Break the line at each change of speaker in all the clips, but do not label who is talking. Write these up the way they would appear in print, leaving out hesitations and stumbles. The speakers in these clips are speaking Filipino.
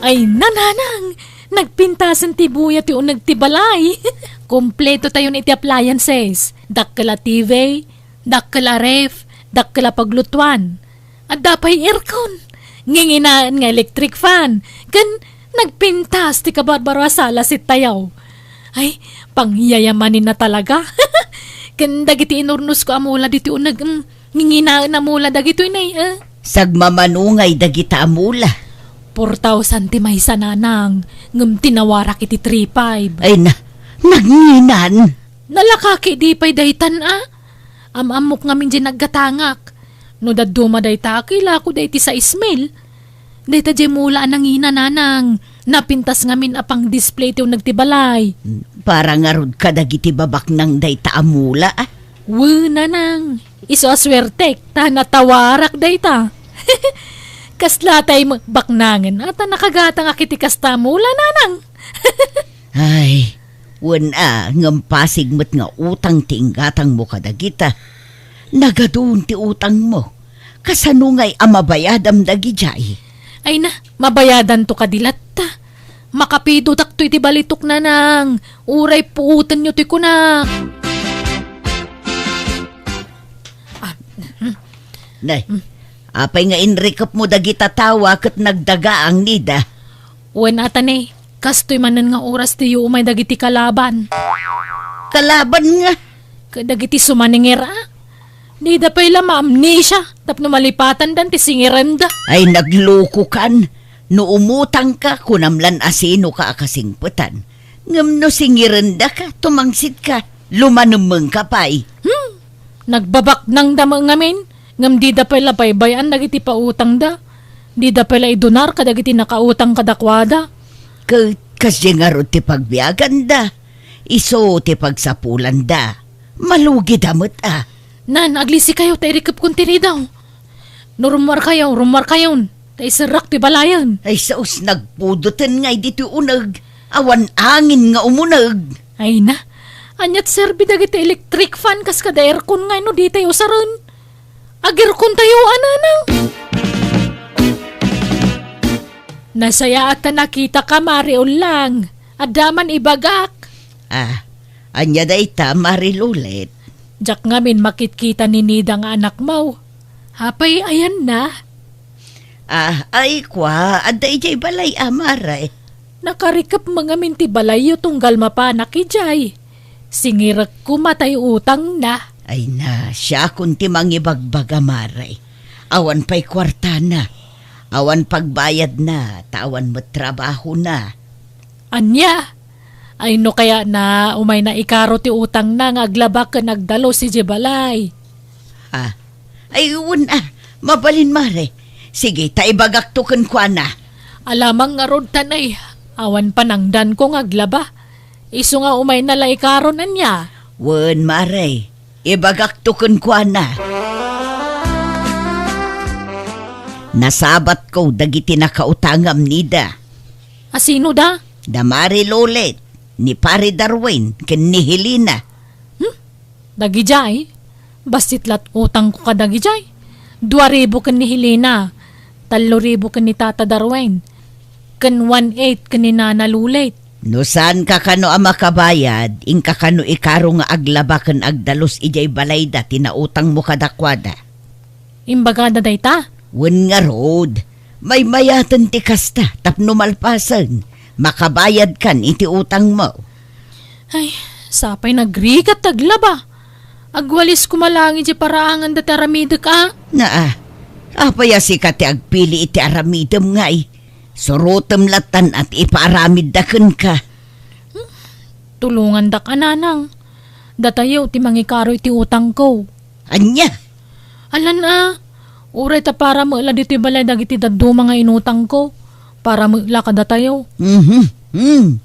Ay, nananang! Nagpintasan ti buya ti unag ti balay. Kompleto tayo na iti appliances. Dakkala TV, dakkala ref, dakkala paglutuan. At dapay aircon. Nginginaan nga electric fan. Kan nagpintas ti kabarbaro asala si tayaw. Ay, pangyayamanin na talaga. Kan dagiti inurnos ko amula diti unag nginginaan amula dagito inay.
Sagmamanungay dagita amula.
4,000 ti may sananang, ngam tinawarak iti 3,500.
Ay nagnginan.
Nalakaki di pa'y daytan Amamok ngamin di naggatangak. No daduma dayta, kila ko dayti sa ismail. Dayta di mula nangina nanang, napintas ngamin apang display ti nagtibalay.
Para nga rod ka dagiti babak ng dayta amula
Nanang, iso aswertek, ta natawarak dayta. Kaslatay baknangen at nakagata nga kiti kasta mula nanang.
Ay, ngampasig mo't nga utang ti inggatang mo kadagita. Nagadoon ti utang mo. Kasanungay amabayadam dagijay.
Ay na, mabayadan to kadilat ta. Makapido takto iti balitok nanang. Uray puutan nyo ti kunak.
Nay, apay nga inrikap mo dagita tawa kat nagdaga ang nida.
Uwan atan kastoy manan nga oras ti umay dagiti kalaban.
Kalaban nga.
Kadagiti sumaningir Nida pa'y lama amnesia. Tapno malipatan dan ti singiranda.
Ay nagloko kan. No umutang ka kunamlan asino ka akasingputan. Ngam no singiranda ka, tumangsit ka. Lumanumeng ka pa'y.
Nagbabak nang damang ngamin. Ngam di da pa'y lapaybayan dagiti pautang da. Di da pa'y idunar kadagiti nakautang kadakwada.
Kasi nga ro ti pagbiagan da. Iso ti pagsapulan da. Malugi damot
Nan, aglisi kayo, tayo rikap kong tinidaw. No rumar kayo, tayo sarak ti balayan.
Ay saus nagpudutan ngay dito unag. Awan angin nga umunag.
Ay na, anyat serbi dagiti electric fan kas kada aircon nga no di tayo saron. Agirkon tayo ananang. Nasaya at nakita ka mariol lang. Adaman ibagak.
Anya day ta marilulit.
Jak ngamin makitkita ni Nida nga anak mo. Hapay ayan na.
Ay kwa, aday jay balay amaray.
Nakarikap mga minti balay yo tunggal mapanak ijay. Singirak ko matay utang na.
Ay na, siya kunti mangibagbag amaray. Awan pa'y kwarta na. Awan pagbayad na, tawan mo't trabaho na.
Anya? Ay no kaya na umay na ikaro ti utang na nga aglabak ka nagdalo si Jebalay.
Ay mabalin mare. Sige, taibagak to kwa na.
Alamang nga rod tanay, awan panangdan ko nga aglaba. Iso nga umay na la ikaro na niya.
Mare, ibagak to kwa na. Nasabat ko dagiti nakautangam nida.
Asino da?
Damari Lolet. Ni Pare Darwin, ken ni Helena.
Dagijay? Basitlat utang ko ka dagijay. 2,000 ken ni Helena. 3,000 ken ni Tata Darwin. Ken 1,800 ken ni Nana Lulet.
No saan ka kano ang makabayad, ing ka kano ikaro nga aglaba ken agdalos ijay balayda tinautang mo kadakwada.
Imbaga da dayta?
Wen nga road. May mayatan ti kasta tapno malpasan. Makabayad kan iti utang mo.
Ay, sapay nagrigat taglaba. Agwalis kumalangi di paraangan da taramidek
Apaya si kati agpili iti aramidem ngay. Surutem latan at ipaaramid daken ka.
Tulungan da ka nanang. Datayo ti mangikaro iti utang ko.
Anya?
Alan uray ta para maula dito balay dagiti daddo mga inutang ko. Para maula ka datayo.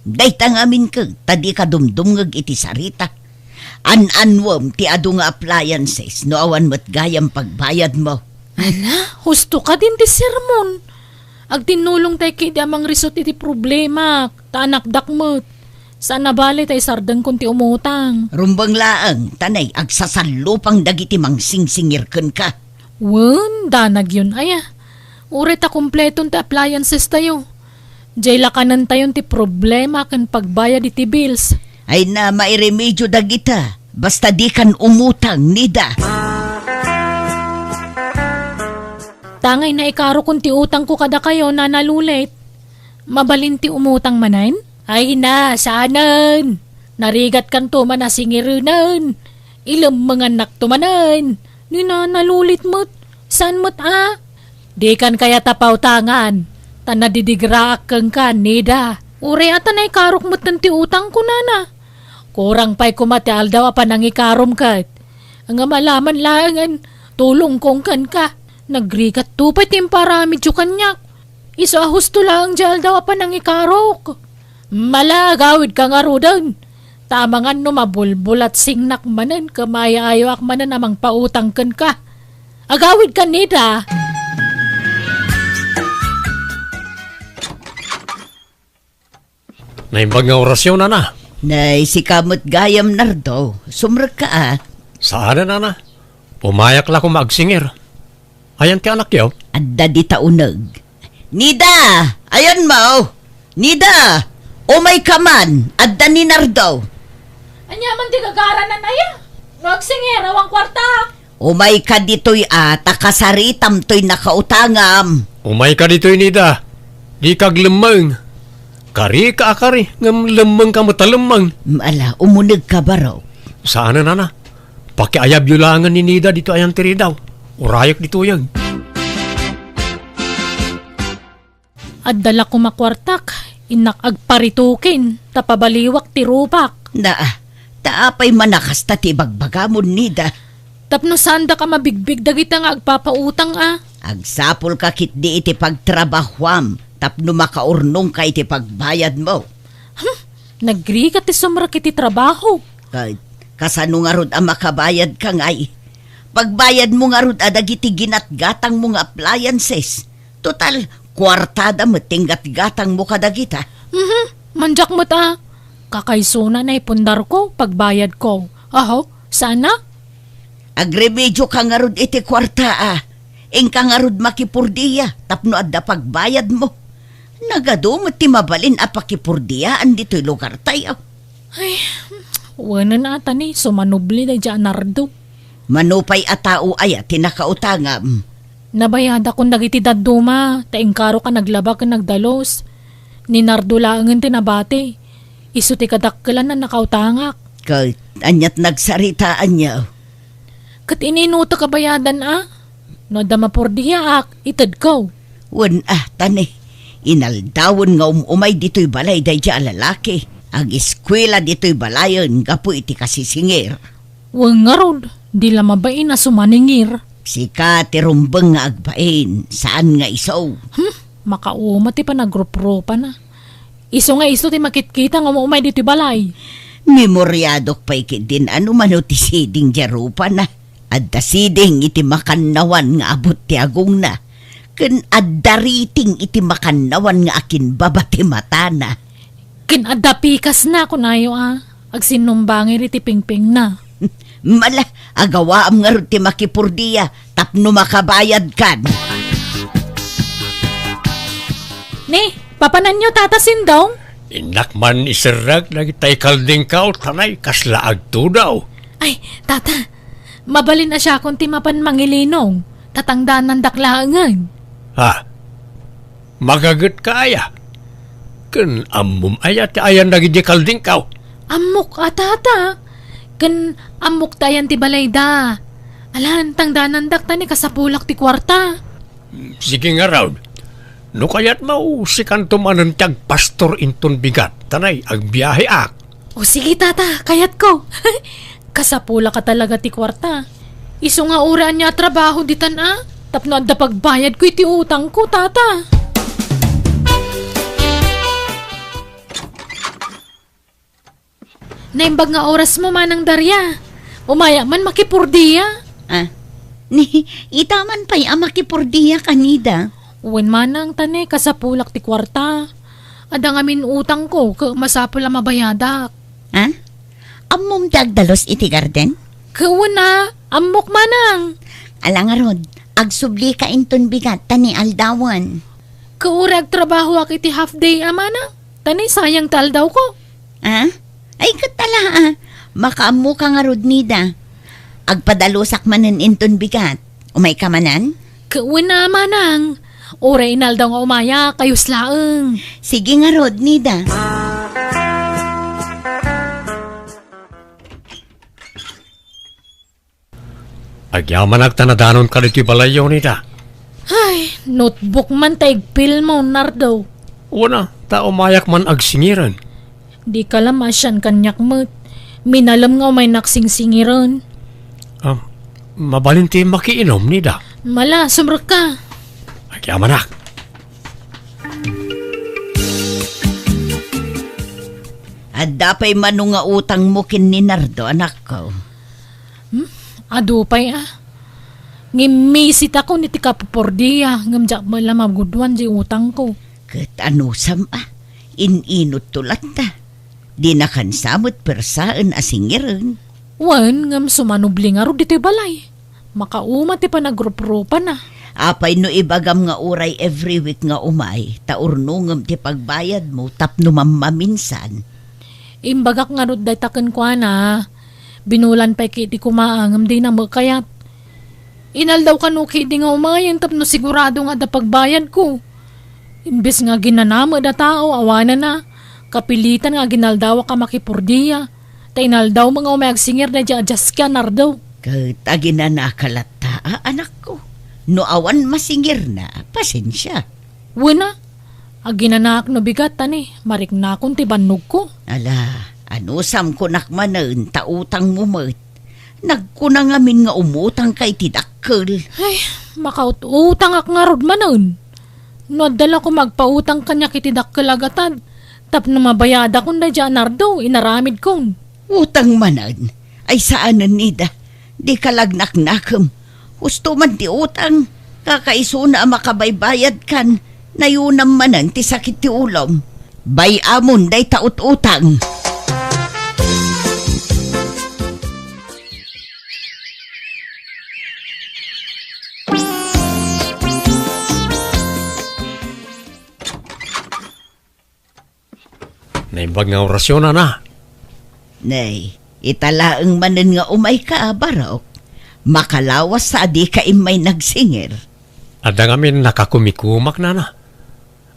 Daytang amin ka, tadi ka dumdumngag iti sarita. An-anwam ti adu nga appliances no awan mo't gayam pagbayad mo.
Husto ka din ti sermon. Agtinulong tayo kay di amang risot iti problema. Taanakdak mo't. Saan nabali tayo sardan kung ti umutang.
Rumbang laang, tanay, agsasalupang dagiti mang singsingirken ka.
Danag yun, Uray ta kumpletong ti appliances tayo. Jay lakanan tayon ti problema kan pagbayad iti bills.
Ay na mairemedyo dagita. Basta di kan umutang, nida.
Tangay na ikaro kung ti utang ko kada kayo na nalulit. Mabalin ti umutang manan? Ay na, saanan. Narigat kan to manasingirinan. Ilam mga anak to manan. Ni na nalulit mo't. San mo't Di kan kaya tapaw tangan. Tanadidigraak kang ka, nida. Uri ata na ikarok mo't ti utang ko nana. Kurang pa'y kumati aldaw pa nang ikarom kat. Ang malaman langan, tulong kong kan ka. Nagrikat tupay timparami tiyo kanyak. Iso ahusto lang dyan daw pa nang ikarok. Malagawid ka nga rodan. Tamangan no mabulbul at singnak manan, kamaya-ayo ak manan namang pautang kan ka. Agawid ka nida.
Naimbag nga orasyon na.
Nay, si kamot gayam nardo. Sumrag ka
Saan na? Pumayak la ko magsingir. Ayan ti anak yaw.
Adda di taunag. Nida! Ayan mo! Nida! O may kaman! Adda ni nardo.
Anya man di gagara na naya. Nagsingir, awang kwarta.
O may ka dito'y takasaritam to'y nakautangam.
Umay ka dito'y nida. Di kag lemang. Kari ka akari. Ngam lemang ka matalemang.
Mala, umunag ka ba raw?
Saan na? Pakiayab yulangan ni nida dito ayan tiri daw. Urayak dito yan.
At dala ko makwartak. Inak agparitukin. Tapabaliwak ti rupak.
Taapay manakas ta ti bagbagamon nida.
Tapno sanda ka mabigbig dagita nga agpapautang
Agsapol ka kit di iti pagtrabahwam. Tapno makaurnong ka iti pagbayad mo.
Nagri ka ti sumrak iti trabaho.
Kasano nga rod ang makabayad ka ngay. Pagbayad mo nga rod adagiti ginatgatang mo nga appliances. Total, kwartada mo tinggat-gatang mo kadagita.
Manjak mo ta. Kakaysuna na ipundar ko pagbayad ko. Aho, sana?
Agremedyo ka nga rod iti kwarta Ing ka nga rod makipurdiya. Tapno adda pagbayad mo. Nagado mo ti mabalin apakipurdiyaan dito'y lugar tayo.
Ay, wala na ata ni. Sumanubli na dyan nardo.
Manupay a tao ay tinakautangam.
Nabayada kong dagiti daduma. Taingkaro ka naglaba ka nagdalos. Ni nardo laangan tinabate. Isu ti kadakkelan na nakautangak.
Anyat nagsaritaan niya.
Kat ininuto kabayadan No damapurdiya itad ko.
Wan tani. Inaldawon nga umay dito'y balay day dya lalaki. Ang eskwela dito'y balayon gapu iti kasisingir.
Wang nga ron, di lamabain na sumaningir.
Sika ti rumbeng nga agbain, saan nga iso?
Makauma ti pa nagrup-rupa na. Iso nga iso ti makitkita nga umay dito'y balay.
Memoryadok pa'y din mano ti siding jarupa na. Adda siding iti makannawan nga abot ti agong na. Ken addariting iti makannawan nga akin babati mata na.
Ken addapikas na kunayo Agsinumbangir iti pingping na.
Mala, agawaam nga rin ti makipurdiya tapno makabayad kan.
Ni, papanan nyo tatasin daw?
Inakman isirag nagitay kalding ka tanay kaslaag to daw.
Ay, tata, mabalin na siya kung timapan mangilinong. Tatangdan ng daklaangan.
Magagat kaya. Ken amum ayat ayan nagidi kalding ka.
Amok tata. Ken amok tayan ti balayda. Alan, tangdanan dakta ni kasapulak ti kwarta.
Sige nga raw. No kayat mausikan tumanan tiyag pastor inton bigat. Tanay, agbiyahe
O sige tata, kayat ko. Kasapula ka talaga ti kwarta. Iso nga uraan niya trabaho ditan Tapno adda pagbayad ko iti utang ko, tata. Naimbag nga oras mo manang darya. Umaya man makipurdiya.
Itaman pa'y makipurdiya kanida.
Uwan manang tane, kasapulak ti kwarta. Ada nga min utang ko, masapul ang mabayadak.
Amom dagdalos iti garden?
Kawan na, amok manang.
Alangarod, agsubli ka inton bigat tani aldawan.
Kaurag trabaho ak iti half day amana. Tani sayang tal daw ko.
Ha? Ay katala Makaamu ka nga rod nida. Agpadalusak manen inton bigat. Umay ka manan?
Kawan na manang. Oray inal daw nga umaya kayo slaeng.
Sige nga rod nida.
Agyaman agtanadanon ka dito balayaw nida.
Ay, notebook man taigpil mo, Nardo.
Una, ta umayak man agsingiran.
Di ka lang masyan kanyak mo't. Minalam nga may naksing-singiran.
Mabalinti makiinom nida.
Mala, sumrak ka.
Agyaman ak.
At dapay mano nga utang mo kin ni Nardo, anak ko.
Adupay Ngimisit ako ni tika pupordiya. Ngamjak mala magudwan di utang ko.
Kat ano sama, inot tulat ta. Di na kansamot persaan asingiran.
Wan, ngam sumanubling aro dito balay. Makauma ti pa nagrup-rupa na.
Apay no ibagam nga uray every week nga umay, taurnungam ti pagbayad mo tapno mamaminsan.
Imbagak nga rod day taken kwa na. Binulan pa kiti kumaangam di na makayat. Inal daw kanu kiti nga umayan tapno sigurado nga da pagbayad ko. Imbes nga ginanama da tao, awana na. Kapilitan nga ginaldawa ka makipurdiya. Tainaldaw mga umayagsingir na di adjust ka, Nardo.
Kat aginanakalata, anak ko. No awan masingir na, pasensya.
Wala. Aginanak no bigat tani. Marik na akong tibanog ko.
Ala, ano sam ko nakmanan, tautang mo mat. Nagkuna ngamin nga umutang kay tidakkel.
Ay, makautang ak nga rod manon. Nadala ko magpautang kanya kitidak kalagatan. Tap na mabayada kong na dyan, Nardo, inaramid kong.
Utang manan, ay saanan nida. Di kalagnak-nakam. Gusto man ti utang, kakaiso na makabaybayad kan. Nayunam manan ti sakit ti ulom. Bayamon day taut-utang.
Naimbag nga orasyon na.
Nay, italaang manan nga umay ka, barok. Makalawas sa adi ka imay nagsingir.
Ada ngamin nakakumikumak na.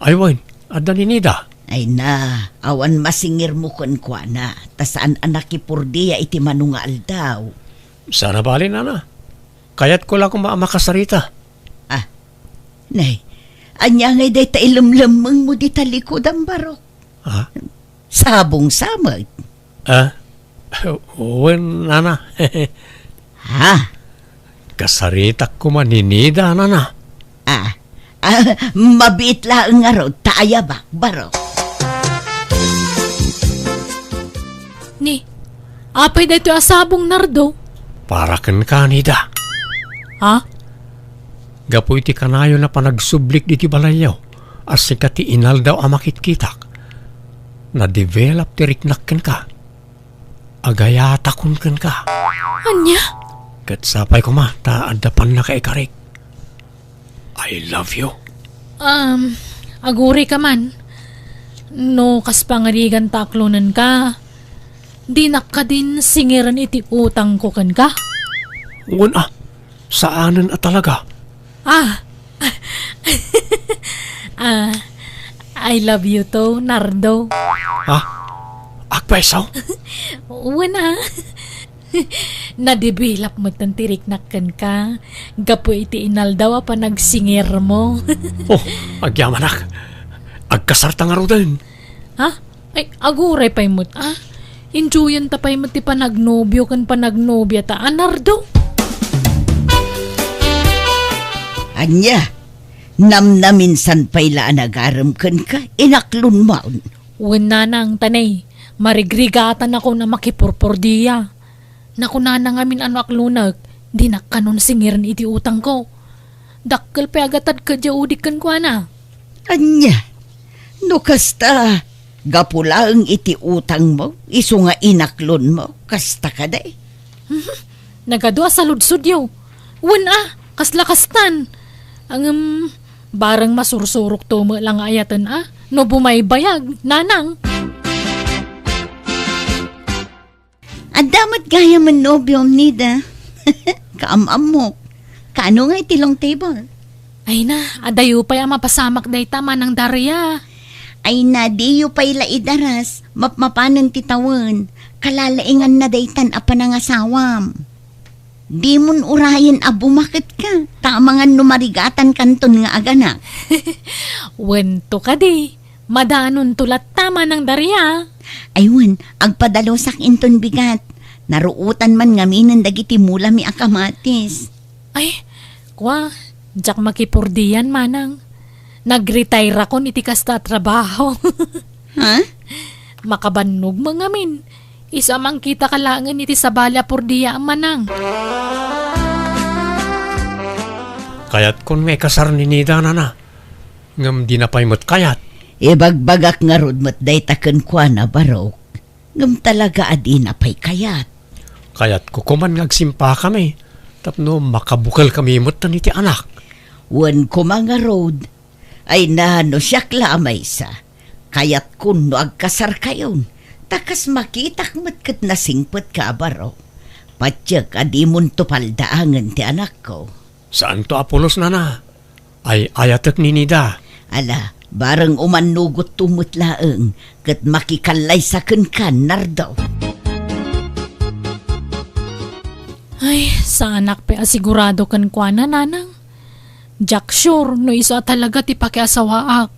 Aywan, ada ni nida.
Ay na, awan masingir mo kon kwa na. Tasaan anak ipurdiya iti manungal daw.
Sana bali na. Kayat ko lang kung makasarita.
Nay, anya ngay day tailumlamang mo di talikod ang barok.
Ha?
Sabong samag.
Uwan, nana.
Ha?
Kasarita ko maninida, nana.
Mabit lang nga ro, taaya ba, barok.
Ni, apay dito asabong, Nardo.
Para kan kanida.
Ha?
Gapo iti kanayo na panagsublik diti balayaw. As kati inal daw amakit-kitak. Na-develop tiriknak ken ka. Agayatakon ken ka.
Anya?
Kat sapay ko ma, taadapan na kay karik. I love you.
Aguri ka man. No, kas pangarigan taklonan ka. Di na ka din singiran iti utang ko kan ka.
Una, saanan at talaga?
I love you to, Nardo.
Ha? Akpesaw?
Wala. Nadibilap mo tan tiriknakan ka. Gapo iti inal daw pa nagsingir mo.
Agyamanak. Agkasarta nga ro din.
Ha? Ay, aguray pa'y mo't, enjoyan ta pa'y mo't ti panagnobyo kan panagnobya ta, Nardo.
Anya, namnaminsan pa'y laan agaram kan ka, inaklon maun.
Wala nang tanay, marigrigatan ako na makipurpordiya. Nakuna na ngamin ano aklunag, di na kanon singiran iti utang ko. Dakkel pa agatad ka diaudikan ko na.
Anya, no kasta, gapulang iti utang mo, iso nga inaklon mo, kasta ka day.
Nagadwa sa ludsud yaw. Wala, kasla kastan. Ang Barang masursurok tumo lang ayatan no bumaybayag, nanang.
At damat gaya man nobyom nida. Kaamamok. Kaano nga itilong table?
Ay na, adayo pa yung mapasamak day tama ng Daria.
Ay na, diyo pa'y laidaras. Mapmapanan titawan. Kalalaingan na daytan apa ng asawam. Di mon urayan bumakit ka. Tamangan numarigatan kanton nga aganak.
Wento ka di. Madanon tulat tama ng Daria.
Ayun, agpadalosak inton bigat. Naruutan man ngaminan dagiti mula mi akamatis.
Ay, kwa, jak makipurdiyan manang. Nag-retire ako iti kasta trabaho.
Ha?
Makabannog mga min. Isa mang kita kalangan iti sabala purdiya manang.
Kayat kon may kasar ni Nida na. Ngam di na paimot kayat.
Bagbagak nga rod mat day taken kwa na barok. Ngam talaga adi na pa'y kayat.
Kayat ko kuman ngagsimpa kami. Tapno makabukal kami imot na niti anak.
Wan ko mga road. Ay no siyak lamay sa. Kayat kun no agkasar kayon. Takas makitak matkat na singpot ka baro. Patyak adi mon tupaldaangan ti anak ko.
Saan to Apolos na? Ay ayatek ni Nida.
Ala, barang umanugot tumutlaeng. Kat makikalay sa kan nardo.
Ay, sa anak pa asigurado kan kwa na nanang. Jack sure no isa talaga ti pakiasawaak.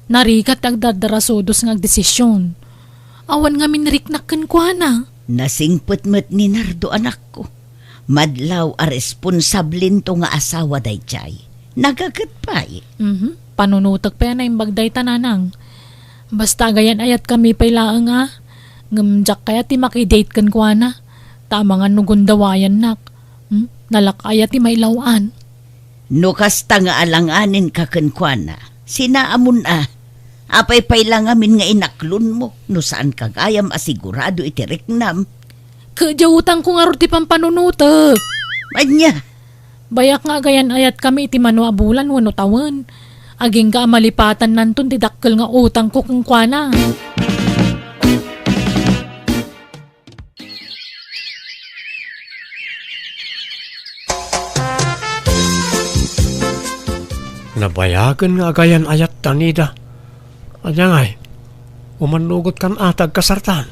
Narikat agdadarasodos ng desisyon. Awan nga minriknak kan kwa na.
Nasingpot met ni Nardo anak ko. Madlaw a responsablin to nga asawa day chay. Nagagat pa'y.
Panunutag pa yan na yung bagday tananang. Basta gayan ayat kami pailaang Ngamjak kaya ti makidate kan kwa na. Tama nga nugundawayan nak. Nalakaya ti mailawan.
No kasta nga alanganin kakenkwana. Sinaamun Apay lang amin nga inaklon mo. No saan kagayam asigurado iti reknam.
Kadyawutang ko nga ro ti pampanunutag.
Anya.
Bayak nga gayan ayat kami iti mano abulan wano tawan. Aging ka malipatan nanton ti dakkel nga utang ko kung kwa.
Nabayagan nga agayan ayat tanida. Anya ngay, umanugot kan atag kasartan.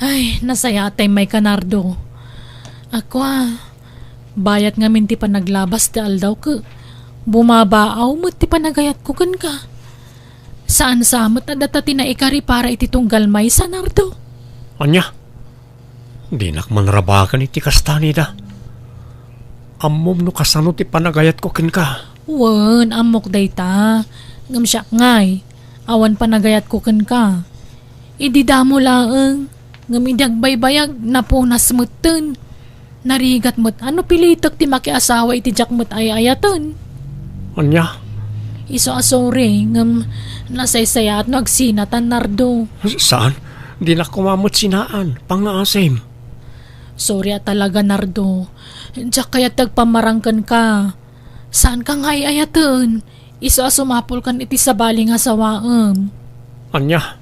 Ay, nasaya tay may kanardo. Ako bayat nga minti pa naglabas ti aldaw ka. Bumabaaw mo ti panagayat ko kan ka. Saan samot na data tinaikari para iti tunggal may sa nardo?
Anya, di nakmanrabakan iti kastanida. Amom no kasano ti panagayat ko ken ka.
Wan, amok dayta. Ngam siya ngay. Awan panagayat ko ken ka. Idi damo laeng. Ngam idagbaybayag na po nasmuten. Narigat mo't ano pilitak ti makiasawa iti jak mo't ay ayatan.
Anya?
Iso asore, ngam nasaysaya at nagsinatan nardo.
Saan? Di na kumamot sinaan. Pangaasim.
Sorry talaga nardo. Jak kaya tagpamarangkan ka. Saan ka nga ayatan? Iso asumapol kan iti sabali nga sawaam.
Anya?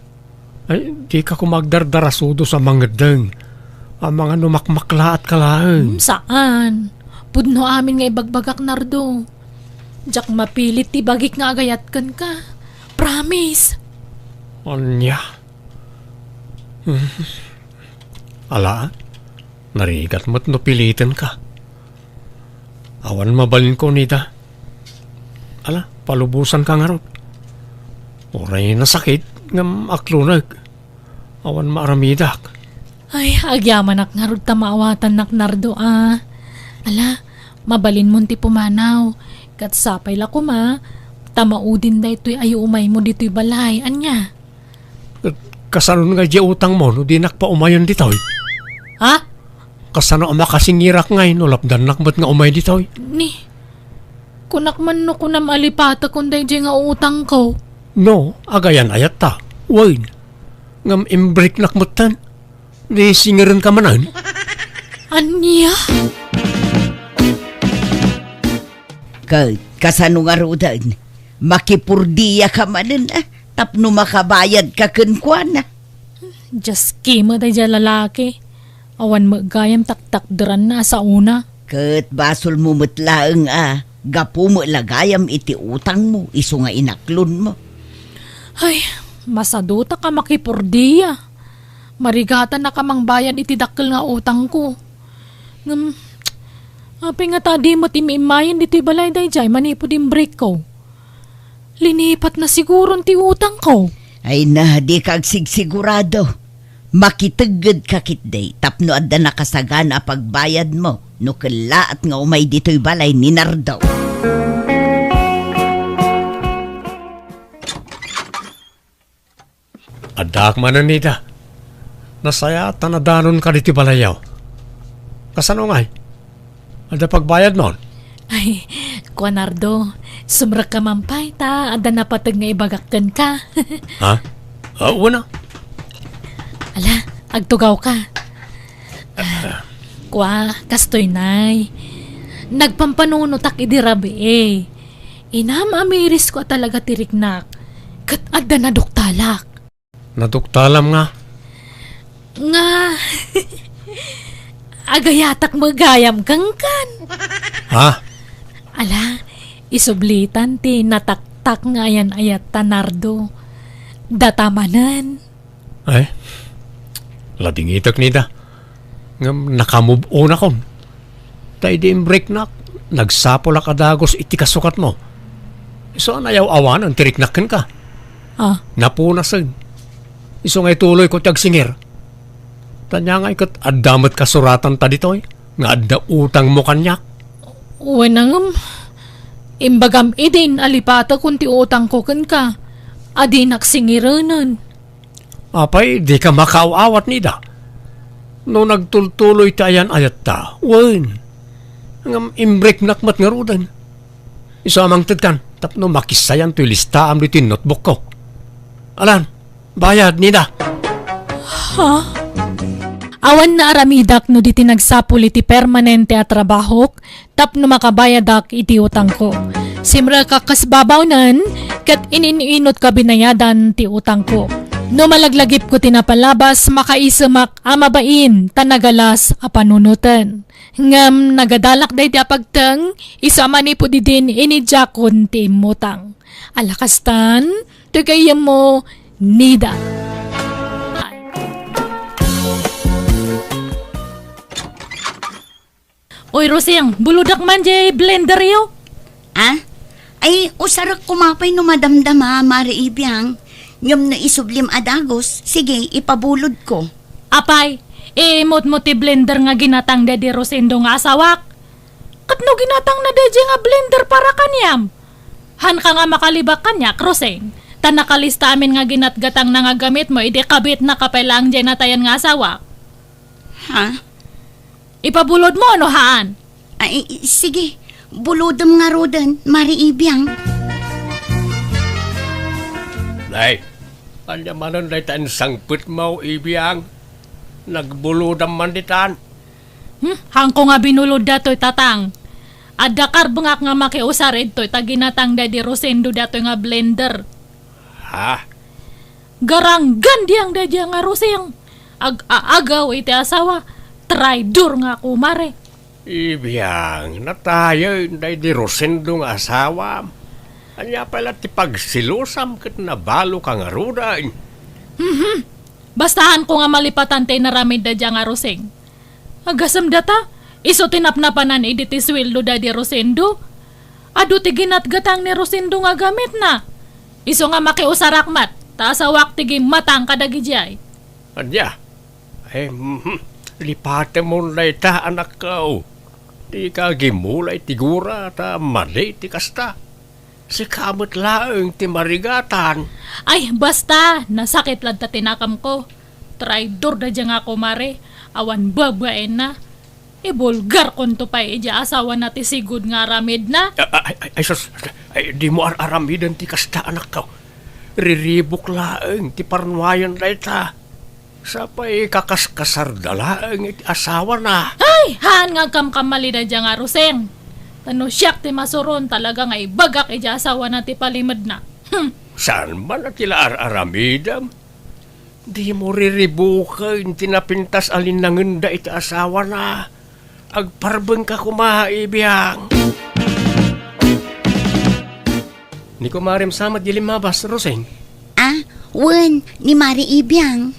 Ay, di ka kumagdardarasudo sa mga deng. Ang mga numakmakla at kalaeng.
Saan? Pudno amin nga ibagbagak nardo. Jak mapilit ti bagik nga agayat kan ka. Promise.
Anya? Ala, narigat mo't no pilitin ka. Awan mabalin ko nida. Ala, palubusan ka nga ron. Oray na sakit ngam aklunag. Awan maaramidak.
Ay, agyaman ak nga ron tamaawatan nak nardo Ala, mabalin mo ti pumanaw. Kat sapay la kuma, tamaudin da ito'y ayo umay mo dito'y balay. Anya?
Kasanon nga di utang mo no di nakpa umayon ditoy.
Ha?
Kasano ang makasingirak ngayon no lapdan nakbat nga umay ditoy.
Ni, kunak man no kunam alipata kunday di nga utang ko.
No, agayan ayat ta. Wain. Ngam imbreak nakmatan. Di singirin ka manan.
Anya?
Kasano nga rudan, makipurdiya ka manin tapno makabayad ka kenkwana.
Just kima tayo dyan lalaki. Awan magayam taktakderan na sa una.
Ket basol mo mutlaeng gapu mo lagayam iti utang mo, iso nga inaklon mo.
Ay, masaduta ka makipurdiya. Marigatan na kamang bayan iti dakkel nga utang ko. Api nga tadi mo timimayan diti balay day jay manipod yung break ko. Linipat na siguro ti utang ko.
Ay na, di kag sigurado. Makitagad kakit day, tapno adda nakasagana pagbayad mo, no kalaat nga umay dito'y balay ni Nardo.
Adak mananita. Nasaya tanadanon ka diti balayaw. Kasano ngay? Ada pagbayad mon?
Ay, Kuanardo, sumrak ka mampay ta, ada napatag nga ibagakkan ka.
Ha? Una.
Ala, agtugaw ka. Kwa, kastoy nay. Nagpampanunutak idirabi eh. Inam amiris ko talaga tiriknak. Kat adda na duktalak.
Naduktalam nga.
Nga, agayatak magayam kang kan.
Ha?
Ala, isublitan ti nataktak nga yan ayat tanardo. Datamanan.
Ay, ladingitak nita. Ngam nakamove on akon. Tay di break nak. Nagsapol kadagos iti kasukat mo. Iso nayaw awan ang tiriknakin ka.
Ah,
Napunasag. Iso ngay tuloy ko tiyag singir. Tanya nga ikat adamat kasuratan ta ditoy. Nga adda utang mo kanyak.
wenang imbagam idin alipata kunti utang ko kan ka. Adi naksingiranan.
Apay, di ka makaawat nida. No nagtultuloy tayan ayat ta. Wen. Ngam imbrek nakmat nga rudan. Iso amang tedkan. Tapno makisayan to'y listaam dito yung notebook ko. Alan, bayad nida.
Ha? Awan na aramidak no diti nagsapul iti permanente at trabahok, tapno makabayadak iti utang ko. Simra kakasbabaw nan, kat iniinot ka binayadan ti utang ko. No malaglagip ko tinapalabas, makaisamak amabain, tanagalas apanunutan. Ngam nagadalak day ti apagtang, isama ni po din inijakon ti imutang. Alakastan, tagayam mo, nida. Oy, Roseng, buludak man jay blender yo.
Ay, usarak kumapay no madamdama, Mari Ibiang. Ngam na isublim adagos, sige, ipabulod ko.
Apay, imot mo ti blender nga ginatang daddy Rosendo nga asawak. Kat no ginatang na daddy nga blender para kanyam. Han ka nga makalibak kanya, Roseng. Tan nakalista amin nga ginatgatang na nga gamit mo, ide kabit na kapailang dyan natayan nga asawak.
Ha?
Ipabulod mo ano haan?
Ay, sige, bulodam nga rodan, Mari Ibiang.
Nay, anya manon day tan sangput mo ibiyang. Nagbulodam man ditan.
Hangko nga binulod dato'y tatang. Adakar bengak nga makiusar ito'y taginatang daddy Rosendo dato'y nga blender.
Ha?
Garanggan diyang daddy nga Roseng. Agaw iti asawa. Traidor nga kumare.
Ibiyang, natayo day di Rosendo nga asawa. Anya pala ti pagsilusam kat nabalo ka nga rudan.
Bastahan ko nga malipatan tayo naramid da dyan nga Roseng. Agasam data, iso tinapnapanan iditi sweldo da di Rosendo. Ado ti ginatgatang ni Rosendo nga gamit na. Iso nga makiusarakmat, taasawak tigi matang kadagi jay.
Anya? Ay, lipate mo na ita anak ko. Di ka gimulay tigura ta mali ti kasta. Si kamot laeng ti marigatan.
Ay, basta, nasakit lang ta tinakam ko. Traidor da dyan nga kumare. Awan babaen na. Ibulgar kon to pa ija asawa na ti sigud nga aramid na.
Sus, di mo aramidan ti kasta anak ko. Riribok laeng ti parnuayan na ita. Sapay kakaskasar da laeng iti asawa na.
Ay, haan nga kamkamali da dyan nga Roseng. Tano siyak ti masuron talaga nga ibagak iti asawa na ti palimad na.
Saan ba na tila aramidam? Di mo riribukan, tinapintas alinangan da iti asawa na. Agparbeng ka kumaibiyang. Ni kumarim samat di limabas, Roseng.
Wen, ni Mari Ibiang.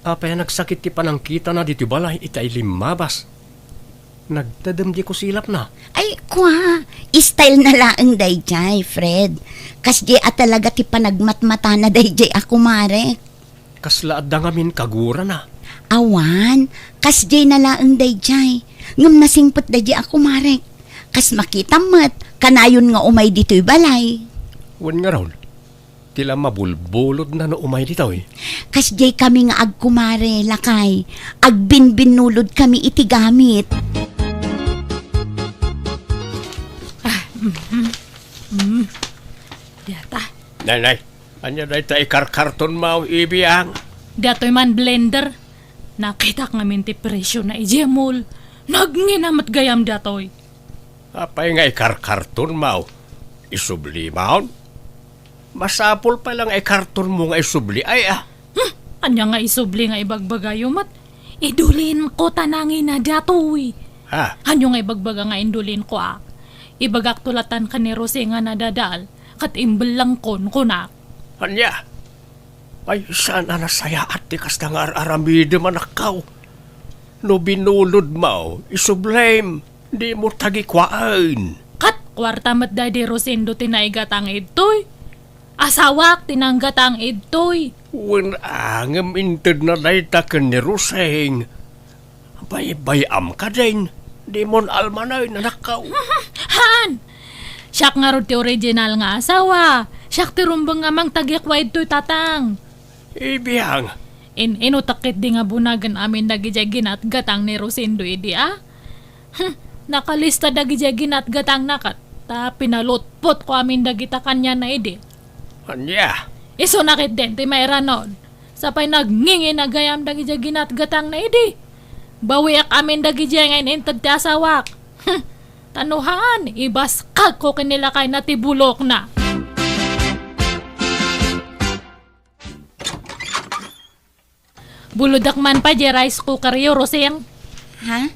Apay nagsakit ti panangkita na dito balay itay limabas. Nagtadam di ko silap na.
Ay, kwa, style na laang dayjay, Fred. Kasdi at talaga ti panagmatmata na dayjay ako, Mare.
Kaslaad da ngamin kagura na.
Awan, kasdi na laang dayjay. Ngam nasingpot dayjay ako, Mare. Kas makita mat, kanayon nga umay dito'y balay.
Wan nga raw. Tila mabulbulod na no umay dito eh.
Kasdi kami nga agkumare, lakay. Agbinbinulod kami iti gamit.
Diyata.
Nay, anya day tayo karkarton mau ibiyang.
Dato'y man blender. Nakita ka ngamin ti presyo na ijemol. Nagninamat gayam dato'y.
Apay nga ikarkarton mau. Isubli maun. Masapol pa lang karton mo nga isubli ay
Anya nga isubli nga ibagbagayumat. Idulin ko tanangin na dato'y.
Ha?
Anyo nga ibagbaga nga indulin ko Ibagak tulatan ka ni Rose nga nadadal. Kat imbel lang kon kunak.
Anya? Ay, saan na nasaya at tikas na nga aramide manakaw. No binulod mo, isublame, di mo tagikwaan.
Kat kwarta mat dadi Rosendo tinaigat ang idtoy. Asawak tinanggat ang idtoy.
Wen angam inted na dayta ka ni Roseng. Bayam ka din. Di mon almanay na nakaw.
Han! Siyak nga ro ti original nga asawa. Siyak ti rumbang nga mang tagiakwa idtoy tatang.
Ibiyang.
Inutakit di nga bunagan amin dagijay ginat gatang ni Rosendo idi Nakalista dagijay ginat gatang nakat. Ta pinalutpot ko amin dagita kanya na idi.
Anya?
Iso nakit din ti mayra nun. Sapay nagngingi na gayam dagijay ginat gatang na idi. Bawiak amin dagijay ngayon intad ti asawak. Tanuhan, ibas kag ko kinilakay na tibulok na. Buludak man pa di rice cooker yo, Roseng.
Ha?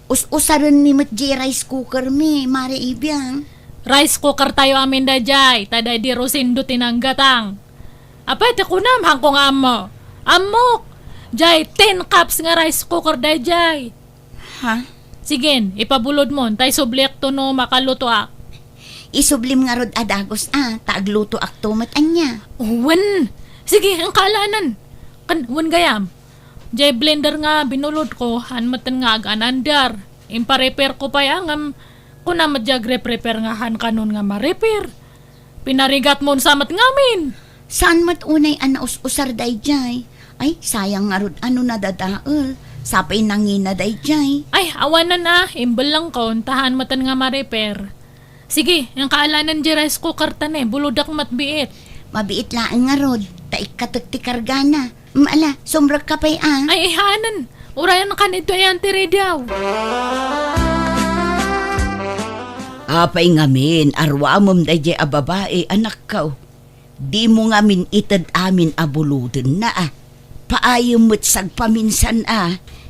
Usaron mi mat di rice cooker mi, Mari Ibiang.
Rice cooker tayo amin da jay, taday di Rosendo tinanggatang. Apay, takunam, hangkong amo. Amok! Jay, 10 cups nga rice cooker da jay.
Ha?
Sige, ipabulod mo, tay subliak to no makaluto
Isublim nga rod adagos taagluto akto mat anya.
Wan! Sige, ang kaalanan. Wan gayam. Jay blender nga binulod ko, hanmatan nga aganandar. Impa-repair ko pa yang kuna madjag repair nga han kanon nga ma-repair. Pinarigat mo samat ngamin.
Saan mat unay usar dayjay? Ay, sayang nga rod na dadaol. Sapay nangina dayjay.
Ay, awanan imbel lang ko, tahan matan nga ma-repair. Sige, ang kaalanan di rice cooker tane, buludak matbiit.
Mabiit laan nga rod, taik kataktikarga na. Ala, sumrag ka pa'y
Ay, ihanan. Urayan ka nito yan, tiri daw.
Apay ngamin, arwamom da jay babae, anak ka. Di mo ngamin itad amin abuludin na Paayom mo't sagpaminsan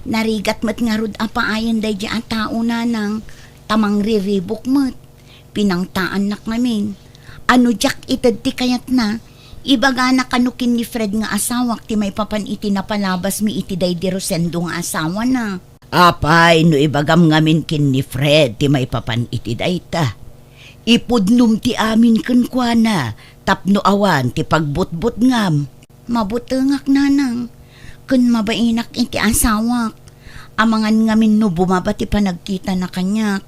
Narigat mo't nga rod paayan da jay tao na nang tamang riribok mo't. Pinangtaan nak ngamin. Ano jak itad ti kayat na. Ibaga na kanukin ni Fred nga asawak ti may papan iti napalabas mi iti day di Rosendo nga asawa na. Apay, no ibagam ngamin kin ni Fred ti may papan iti day ta. Ipudnum ti amin kunkwana, tapno awan ti pagbutbut ngam. Mabutengak nanang, kun mabainak iti asawak. Amangan ngamin no bumaba ti panagkita na kanyak,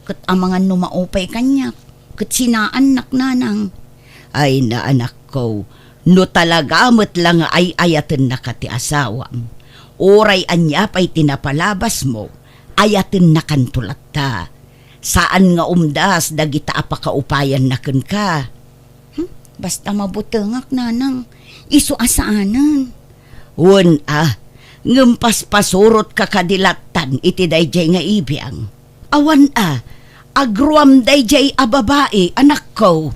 kat amangan no maupay kanyak, kat sinaan nak nanang. Ay na anak ko, no talaga mo't lang ay ayaten na ka ti asawam. Oray anya pa'y tinapalabas mo, ayaten na kantulat ta. Saan nga umdas dagita apakaupayan na kun ka? Basta mabutengak nanang, iso asaanan. Wan ngampas pasurot ka kadilatan iti dayjay nga ibiyang. Awan Agruam dayjay a babae, anak ko.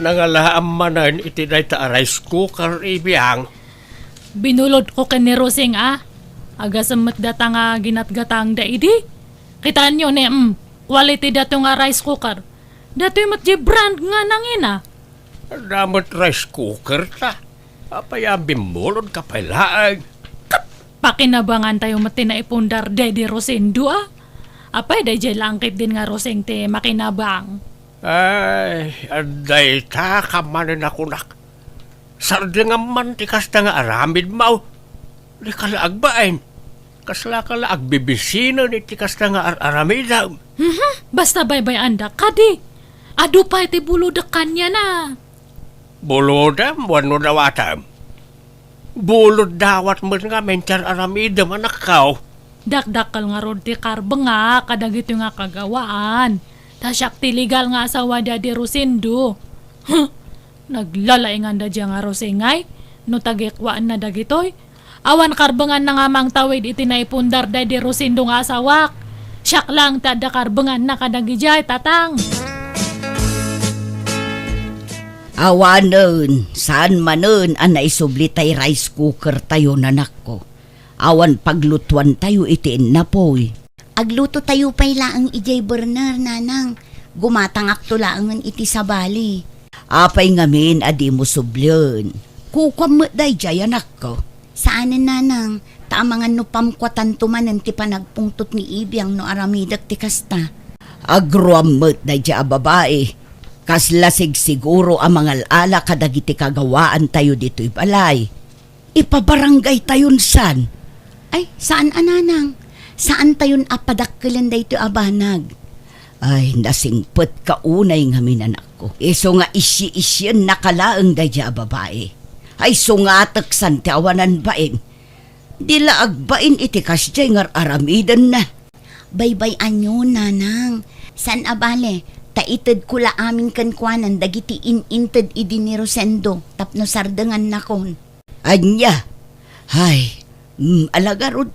Nangalaam manan iti day ta rice cooker ibiyang.
Binulod ko ken ni Rosing agasamat data nga ginatgatang da idi. Kitaan nyo ne, quality dato nga rice cooker. Dato yung matji brand nga nangina.
Damot rice cooker ta. Apaya bimulod ka pailaang.
Pakinabangan tayo mati na ipundar Daddy Rosendo Apay day langkit din nga Roseng te makinabang.
Ay, aday ta kamanin ako nak. Sardi nga man ti kasta nga aramid mau. Di kalaag bain. Kasla kalaag bibisino ni ti kasta nga aramidam.
Basta baybay anda kadi. Adu pa iti buludak kanya na.
Bulodam, wano dawatam. Bulod dawat mo nga mencar aramidam anak kau.
Dakdakal nga rod ti karbe nga kadagito nga kagawaan. Tasyak ti legal nga asawa Daddy Rosendo. Naglalaingan da dya nga Rosengay. No tagikwaan na dagitoy. Awan karbengan na nga mang tawid iti naipundar Daddy Rosendo nga asawak. Siyak lang tada karbengan na kadagijay tatang.
Awanon, saan manon ang naisubli tay rice cooker tayo nanak ko. Awan paglutuan tayo itiin na po'y.
Agluto tayo pa'y laang ijay burner, nanang. Gumatangak to laangan iti sa bali.
Apay ngamin adi mo sublyon. Kukwam mo day jay anak ko.
Saanan, nanang? Taamangan no pamkwatan tumanan ti panagpungtot ni Ibiyang no aramidak ti kasta.
Agruam mo day jay a babae. Kaslasig siguro ang mga ala kadagiti kagawaan tayo dito'y balay. Ipabarangay tayon san.
Ay, saan ananang? Saan tayon apadakkelan da ito abanag?
Ay, nasingpet ka unay nga minanak ko. Iso nga isyi-isyan nakalaang daya babae. Ay, sungatak san tiawanan bain. Dila agbain iti kasjay ngar aramidan na.
Baybay anyo, nanang. San abale? Taitid ko la aming kankwanan dagiti in-inted idi ni Rosendo tapno sardangan na kon.
Anya, ay, alagarod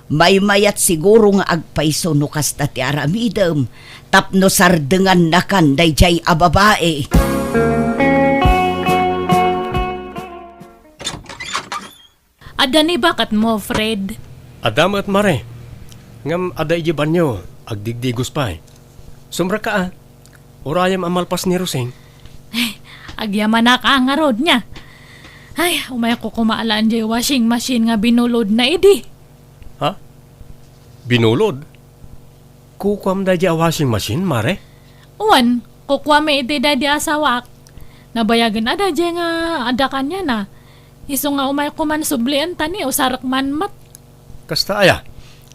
may mayat siguro nga agpaiso no kasta ti aramidem tapno sardengan na kan dayjay a babae.
Adani bakat mo, Fred?
Adam at mare. Ngam aday jiban nyo, agdigdigos pa. Sumra ka Urayam amalpas ni Roseng.
Agyaman na ka ang arod niya. Ay, umay ko kumaalaan dyan washing machine nga binulod na idi.
Ha? Binulod? Kukwam da dya washing machine, mare?
Uwan, kukwa may iti dadi asawak. Nabayagan ada dyan nga ada kanya na. Iso nga umay ko man sublian tani o sarak man mat.
Kasta aya.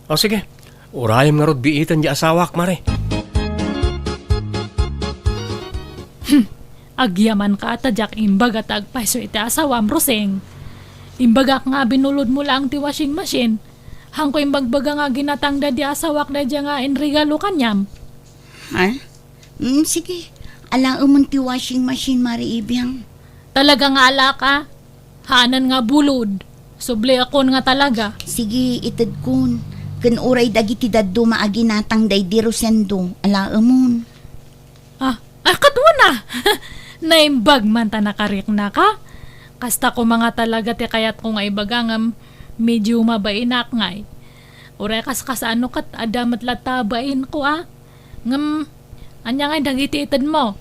O sige, urayam nga rod biitan dya asawak, mare.
Agyaman ka atadyak imbag at agpaiso iti asawam Roseng. Imbagak nga binulod mo lang ti washing machine. Hangko imbagbaga nga ginatang da di asawak na dya nga enregalo kanyam.
Ha? Sige. Ala umon ti washing machine, Mari Ibiyang.
Talaga nga ala ka. Hanan nga bulod. Subli akon nga talaga.
Sige, itad kun. Kan uray dagiti daddo maaginatang day di Rosendo. Ala umon.
Katwa na! Naimbag man ta nakarik na ka. Kasta ko mga talaga ti kayat ko nga ibagangam medyo mabainak ngay. Uray kas ano kat adamat latabain ko Ngam, anya nga dagiti itad mo.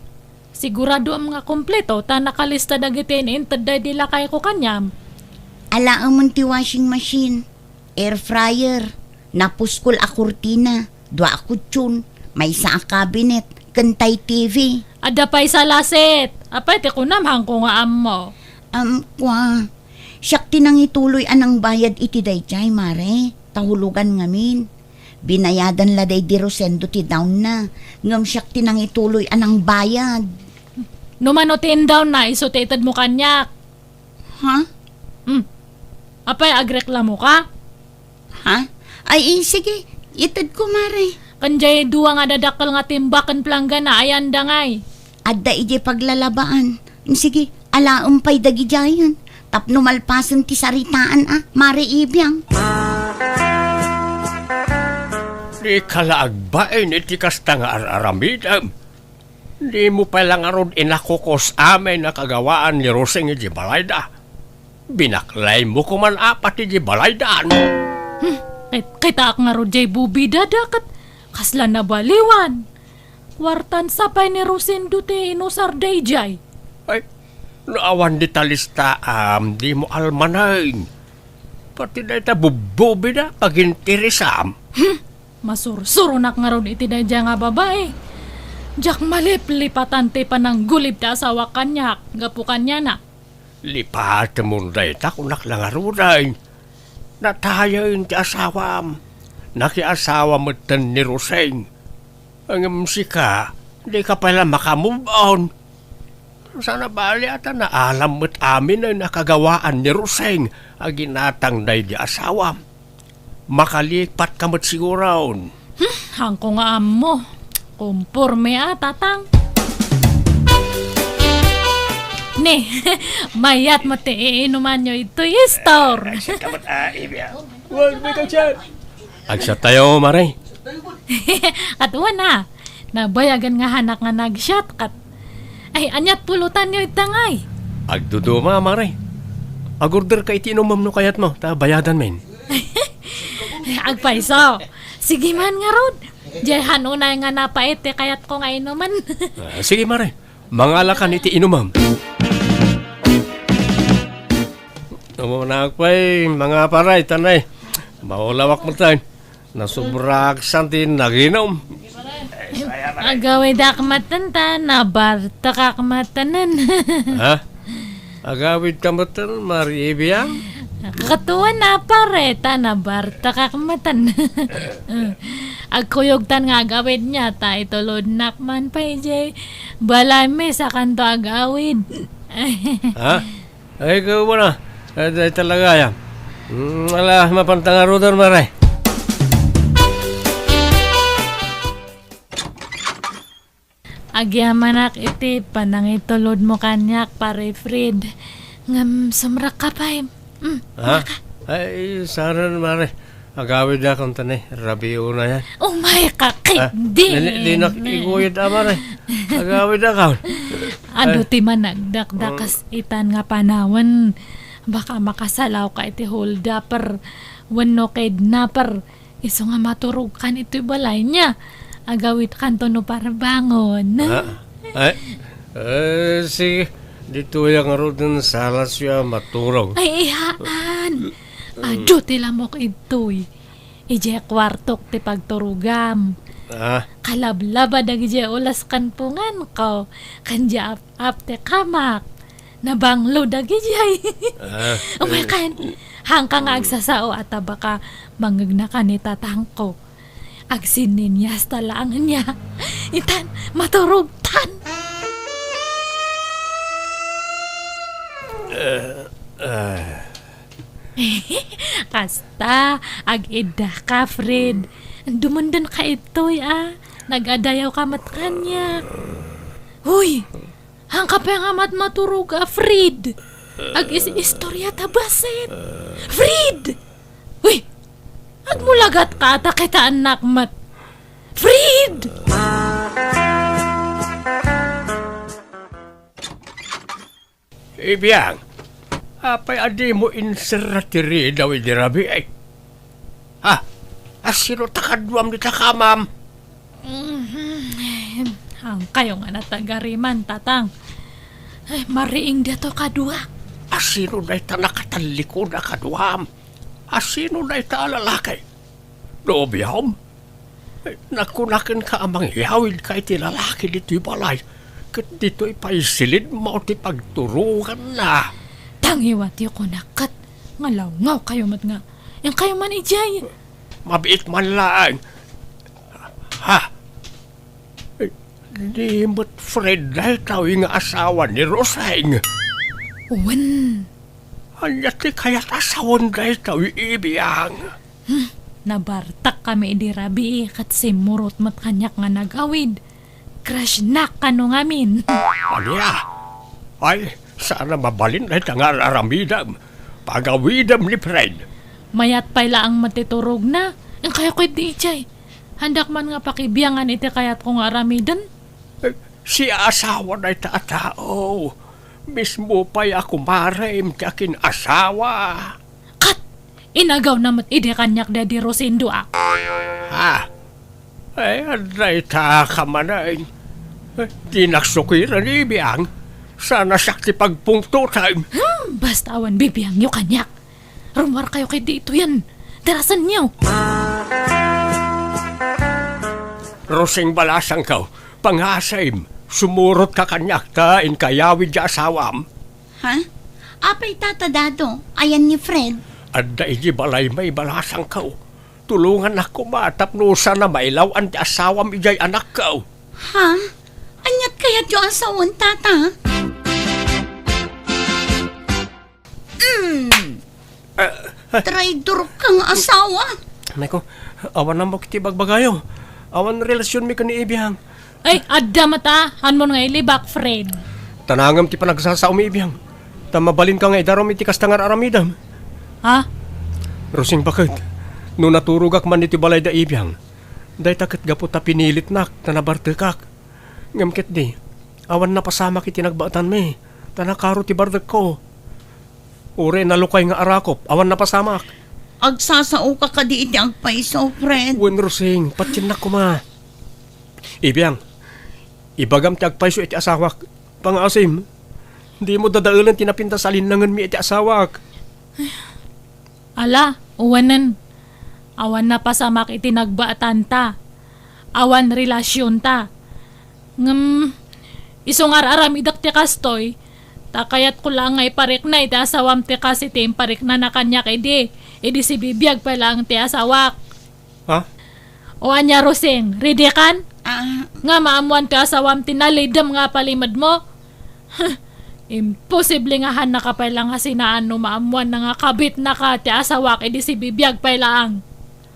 Sigurado ang mga kompleto ta nakalista dagiti inintad da di lakay ko kanyam.
Ala umon ti washing machine. Air fryer. Napuskol a kurtina. Dua a kutsyon. May isa a cabinet. Kantay TV.
Ada pa'y sa laset. Apay ti kunamhang ko nga ammo.
Siyak tinang ituloy anang bayad iti dayjay, mare. Tahulugan ngamin. Binayadan la day di Rosendo ti down na. Ngam siyak tinang ituloy anang bayad.
Numanotin down na isotated mo kanyak.
Ha?
Apay agreklamo ka?
Ha? Ay, sige. Itad ko, mare.
Kanjay duwa nga dadakal nga timbakan plangga na ayan dangay.
Adda ije paglalabaan. Sige, ala umpay dagi jayan. Tapno malpasan ti saritaan Mare Ibiyang.
Di kalaagbain iti kasta nga araramidam. Di mo palang aron inakukos amin na kagawaan ni Roseng iti balayda. Binaklay mo kuman apat iti balaydan.
Kita nga ro jay bubida dakat kasla na baliwan. Kwartan sapay ni Rosendo te inusar day jay.
Ay, naawan di talista di mo almanain. Pati na ita bububi na pagintirisam.
Masursurunak nga ron iti day jay nga babae. Jak malip-lipatan te panang gulib ta asawa kanyak, gapu kanya na.
Lipat mo na ita kunak lang aruday. Natayain ti asawam. Nakiasawa mo tan ni Roseng. Ang musika, di ka pala makamove on. Sana bali ata na alam mo't amin ay nakagawaan ni Roseng ang ginatang day di asawam. Makalipat ka mo't sigurawon.
Hangko nga mo. Kumpurme tatang. Ne, mayat mo te iinuman nyo ito store.
Kamat ibya. Huwag may kachan. Agsa tayo, Maray.
At na, nabayagan nga hanak nga nag-shot kat. Ay, anyat pulutan nyo itangay.
Agduduma, Maray. Agorder ka itinomam no kayat mo, ta bayadan men.
Agpaiso. Sige man nga rod. Diyan unay nga napaite kayat ko nga inuman.
Sige, Maray. Mangalakan iti inumam. Tumunakpay, mga paray, tanay. Maulawak mo tayo. Nasubrak santin naginom.
Agaway da kamatanta, nabarta ka kamatanan.
Ha? Agawid kamatan, Maribiyang?
Katuwa na pareta, nabarta ka kamatan. Agkuyogtan nga agawid niya, ta itulod nakman pa ijay. Balay sa kanto agawid.
Ha? Ay, ikaw mo na. Ay, talaga yan. Wala, mapantangarudan, Maray.
Agyamanak iti, panang itulod mo kanyak, pare Fred. Ngam, sumrak ka pa
Ha? Ay, sana, Maray. Agawid na kung tanay. Rabiyo na yan.
Oh my kakit, di.
Di nakikuyod na, Maray. Agawid na ka.
Ano ti managdakdakas itan nga panawan. Baka makasalaw ka iti hold-upper. Wano kidnapper. Iso nga maturog kan ito'y balay niya. Agawit kanto no para bangon.
Ay, sige. Dito yung arudan salas siya maturog.
Ay, ihaan. Adyo tila mo ito'y. Ije kwartok ti pagturugam. Kalablaba dagi ulas kan pungan ko. Kanja ap te kamak. Nabanglo dagi jay. Umay kan. Hangka nga agsasao at baka mangagna ka ni tatang ko. Agsinin niya sa lang niya. Itan, maturugtan. Kasta, ag-ida ka, Fred. Dumundan ka ito'y, Nag-adayaw ka matkanya. Huy, hangka pa nga maturog, Fred. Ag-istorya tabasit. Fred! Huy, agmulagat ka ata kita anak mat. Fred!
Ibiyang, apay adi mo inseratiri daw idirabi ay. Ha? Asino takadwam di takamam?
Ang kayo nga natagariman, tatang. Ay, mariing dito kadua.
Asino na ita nakatalikod na kadwam? Asino na ita alalakay? Dobiyam? Nakunakin ka amang yawid kay tilalaki dito'y balay. Kat dito'y paisilid mo ti pagturugan na.
Tangiwat yung kunakat. Ngalaw kayo mat nga. Yang kayo man ijay.
Mabiit man lang. Ha? Di mo't Fred dahil tawing asawa ni Roseng.
Uwan.
Anyat ti kaya't asawan dahil tawing ibiyang.
Nabartak kami di rabi kat simurot mat kanyak nga nagawid. Crush na kano ngamin.
Anya? Ay, sana mabalin dahil nga aramidam. Pagawidam ni Fred.
Mayat pala ang matiturog na. Ang kaya ko'y di ijay. Handak man nga pakibiyangan iti kayat kong aramidan.
Si asawa na tao. Mismo pa'y ako marim ti akin asawa.
Kat! Inagaw namat ide kanyak Daddy Rosindo
Ha? Ay, aday ta ka manay. Di naksukiran ibiyang. Sana sakti pagpungto time.
Basta awan bibiyang nyo kanyak. Rumar kayo kay dito yan. Darasan nyo.
Rosing balasang ka, pangasay, sumurot ka kanyak ta in kayawid di asawam.
Ha? Apay tatadado, ayan ni Fred.
Adda iji balay may balasang ka. Tulungan ako matapnusa na mailaw ang di asawam ijay anak ka.
Ha? Anyat kaya yung asawan, tata? Traidor kang asawa.
Nako, awan na mo kiti bagbagayo. Awan relasyon mi ka ni ibiyang.
Ay, adda mata. Hanmon nga ilibak, Fred.
Tanangam ti panagsasaw mi ibiyang. Tamabalin ka nga idarom iti kastangar aramidam.
Ha?
Rosing bakit? No naturugak man iti balay da ibiyang. Day takit gapo ta pinilit nak, tanabartekak. Ngamkit di, awan na pasama kiti nagbaatan mi. Tanakaro ti bardak ko. Ure nalukay nga arakop, awan na pasamak.
Agsasao ka di iti agpaiso, Fred.
Wen Rosing, patsin na kuma. Ibiyang, ibagam ti agpaiso iti asawak. Pangasim, di mo dadaulan tinapinta sa alinangan mi iti asawak.
Ala, uwanan. Awan na pasamak iti nagbaatan ta. Awan relasyon ta. Isungar aramidak ti kastoy. Takayat ko lang ngay parik na iti asawam ti kasi ti parik na kanyak edi. Edi si bibiyag pa lang ti asawak.
Ha?
O anya Rosing, ready kan? Nga maamuan ti asawam ti nalidam nga palimad mo. Imposible nga han nakapailang nga sinaan no maamuan na nga kabit na ka ti asawak edi si bibiyag pa lang.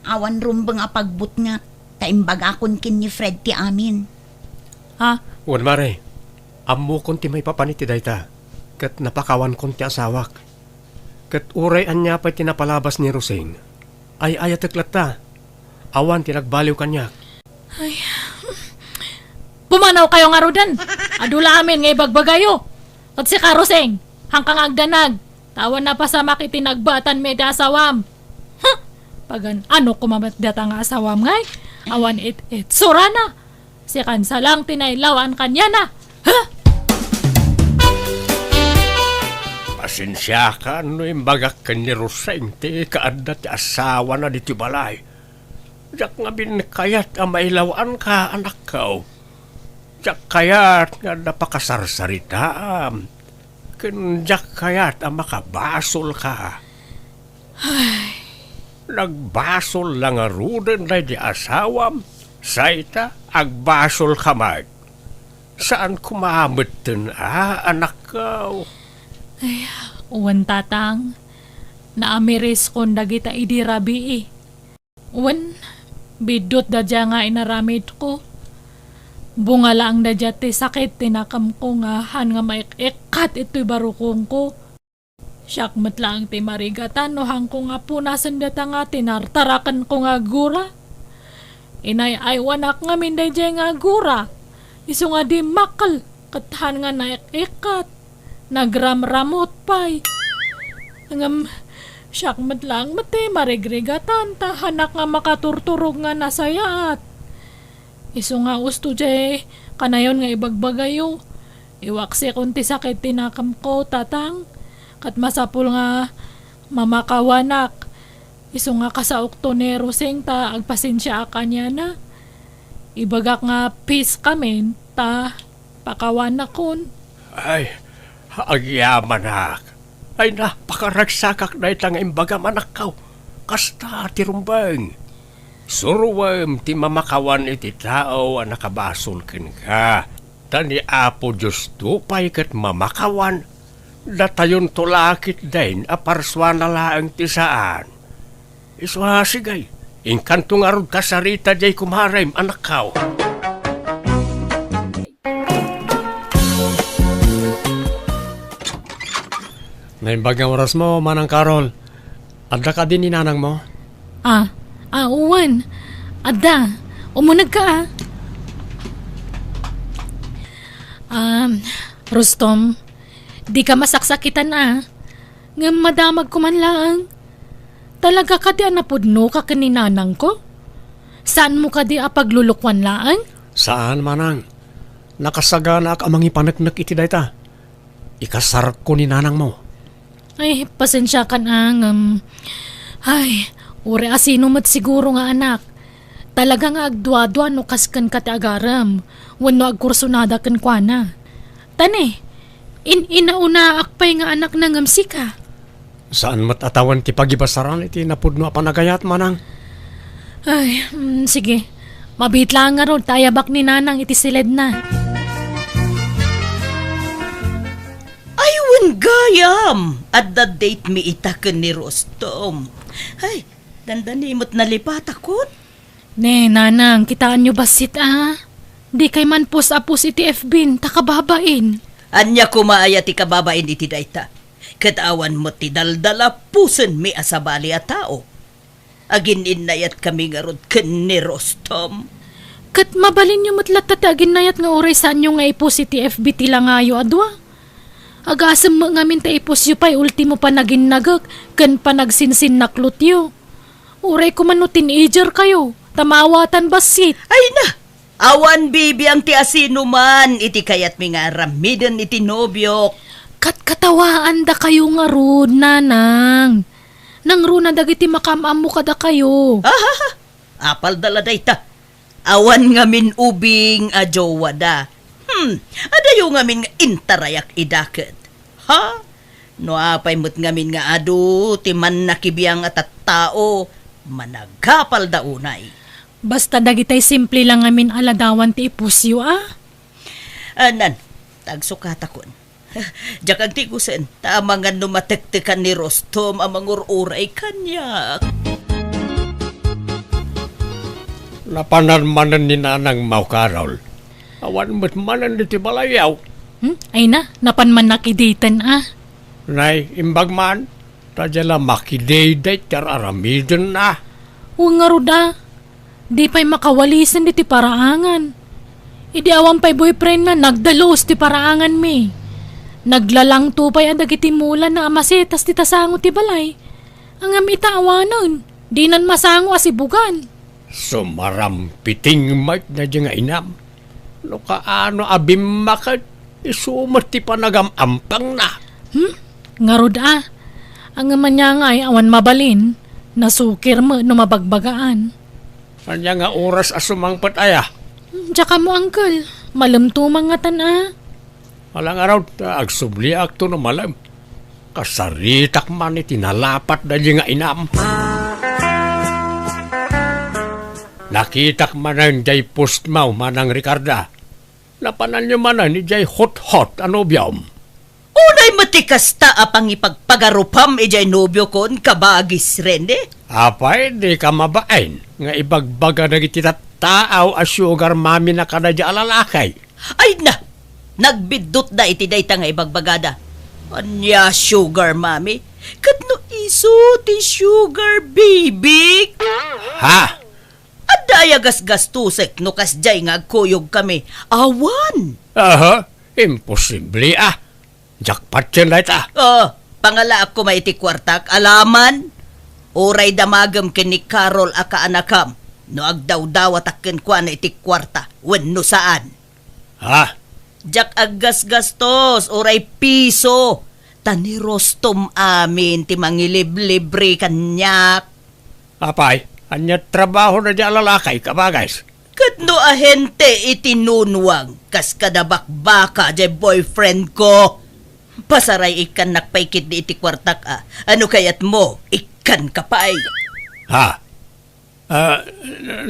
Awan rumbang apagbut nga. Taimbaga akon kin ni Fred ti amin.
Ha?
Wen mare, ammo kon ti may papaniti dayta. Kat napakawan kon ti asawak. Kat uray anya pa'y tinapalabas ni Rosing. Ay ayateklat ta. Awan tinagbaliw kanyak.
Pumanaw kayo nga rodan. Adula amin ngay bagbagayo. At si Karoseng, hangkang agdanag. Tawan na pa sa makitinagbatan may asawam. Pagan ano kumamat data nga asawam ngay. Awan it surana. Si kansa lang tinailawan kanya na. Ha?
Pasensya ka, no imbagak ka ni Roseng, ti kaadda ti asawa na diti balay. Diyak nga binkayat ang mailawan ka, anak ka. Diyak kayat nga napakasarsaritaam. Diyak kayat ang makabasol ka. Nagbasol lang nga ruden na di asawam. Saita, agbasol ka mag. Saan kumamit din, anak ka?
Uwan tatang, naamiris kon dagita idirabi Uwan, bidot dadya nga inaramid ko. Bunga lang dadya ti sakit tinakam ko nga han nga maikat ito'y barukong ko. Siyak matlang ti marigatan no hang ko nga punasan data nga tinartarakan ko nga gura. Inay ay wanak nga minday dya nga gura. Iso nga di makal kathan nga naikat. Nagramramot pa'y. Siyak matlang mati marigregatan tahanak nga makaturturog nga nasayaat. Iso nga usto jay kanayon nga ibagbagayo. Iwaksi kunti sakit tinakam ko tatang. Kat masapul nga mamakawanak. Iso nga kasaok to ni Roseng ta agpasensya kanya na. Ibagak nga peace kami ta pakawanak kon.
Ay, agyaman hak. Ay napakaragsakak na itang imbaga manakaw. Kasta tirumbang. Suruwam ti mamakawan iti tao ang nakabasol kin ka. Tani apo Diyos tupay kat mamakawan. Datayon tulakit din aparswana laang ti saan. Iswasigay. Inkanto nga rod kasarita jay kumarem anakaw. Naimbagang oras mo, Manang Carol. Adda ka din ni nanang mo?
Uwan. Ada, Umunag ka ah. Rustom, di ka masaksakitan ah. Nga madamag ko man lang. Talaga ka di anapudno ka kaninanang ko? Saan mo ka di paglulukwan laan?
Saan manang? Nakasagana ka amang ipanagnak iti dayta. Ikasarap ko ni nanang mo.
Ay, pasensya ka na. Ay, uri asino mo't siguro nga anak. Talaga nga agdwa-dwa no kaskan ka ti agaram. Wano agkursunada kan kwa na. Tane, inauna akpay nga anak na ngamsi ka.
Saan matatawan ti pagibasaran iti napudno panagayat manang?
Ay, sige. Mabit lang nga ron, tayabak ni nanang iti silid na.
Aywan gayam! At the date mi itaken ni Rostom. Ay, dandanimot na lipat akot.
Ne, nanang, kitaan nyo basit ah. Di kay man apus iti FB, takababain.
Anya kumaaya ti kababain iti dayta. Katawan mo ti daldala pusen mi asabali a tao. Agin inayat kami nga rod ken ni Rostom.
Kat mabalin nyo matlat tatagin nayat nga oray saan nyo nga ipus iti FB tila ngayo adwa. Agasam mo ngamin ta ipus yu pa'y ultimo pa naging nagag, kan pa nagsinsin naklot yu. Uray ko man no teenager kayo, tamawatan basit.
Ay na! Awan bibi ang ti asino man, iti kayat mi nga ramiden iti nobyok.
Kat katawaan da kayo nga rod, nanang. Nang runa dagiti makamam mo kada kayo.
Apal dala dayta. Awan ngamin ubing a jowa da. Adayo ngamin nga intarayak idaket. Ha? No apay mo't ngamin nga adu, ti man nakibiyang at tao, managkapal da unay.
Basta dagitay simple lang amin aladawan ti ipusyo ah.
Anan, tagsukat akon. Diyak ang tigusen, tamangan numatektekan ni Rostom amang ururay kanyak.
Napanarmanan ni nanang mau karol. Awan mo't manan iti balayaw.
Ay na, napan man nakiditan ah.
Nay, imbag man, tadyala makidayday tar aramidon na.
Huwag nga rod ah. Di pa'y makawalisan di ti paraangan. Idi awan pa'y boyfriend na nagdalos ti paraangan mi. Naglalang tupay ang dagiti mula na amasetas ti tasango ti balay. Ang amita awanon, di nan masango asibugan.
Sumarampiting mat na di nga inam. No kaano abim makat, isumat ti panagamampang na.
Nga rod ah. Ang amanya nga ay awan mabalin, nasukir mo no mabagbagaan.
Kanya nga oras asumangpat aya.
Tsaka mo uncle, malamtumang nga tan ah.
Walang araw, agsubli akto no malam. Kasaritak man iti nalapat na di nga inam. Nakitak man ang jay postmaw manang Ricarda. Napanan nyo man ni jay hot ano biyam.
Unay matikas ta apang ipagpagarupam ijay nobyo kon kabagis rende.
Apay, di ka mabain. Nga ibagbaga na iti taaw a sugar mami na kanadya alalakay.
Ay na! Nagbidot da iti dayta nga ibagbagada. Anya sugar mami? Kadno iso ti sugar baby?
Ha?
Adaya gasgastusek no kasjay nga agkuyog kami. Awan!
Aha, imposible ah. Jackpot yan light ah.
Pangala ako maiti kwartak, alaman? Oray damagam ken ni Carol aka anakam. No agdaw-dawat akken kwa na iti kwarta. Wenno saan?
Ha?
Jak aggas-gastos, oray piso. Tani Rostom amin, ti mangilib-libre kanyak.
Apay, anya trabaho na di alalakay kabagays.
Kadno ahente itinunwang, kas kadabak-baka jay boyfriend ko. Pasaray ikan nakpaikit di iti kwartak ah. Ano kayat mo? Ikan kapay.
Ha?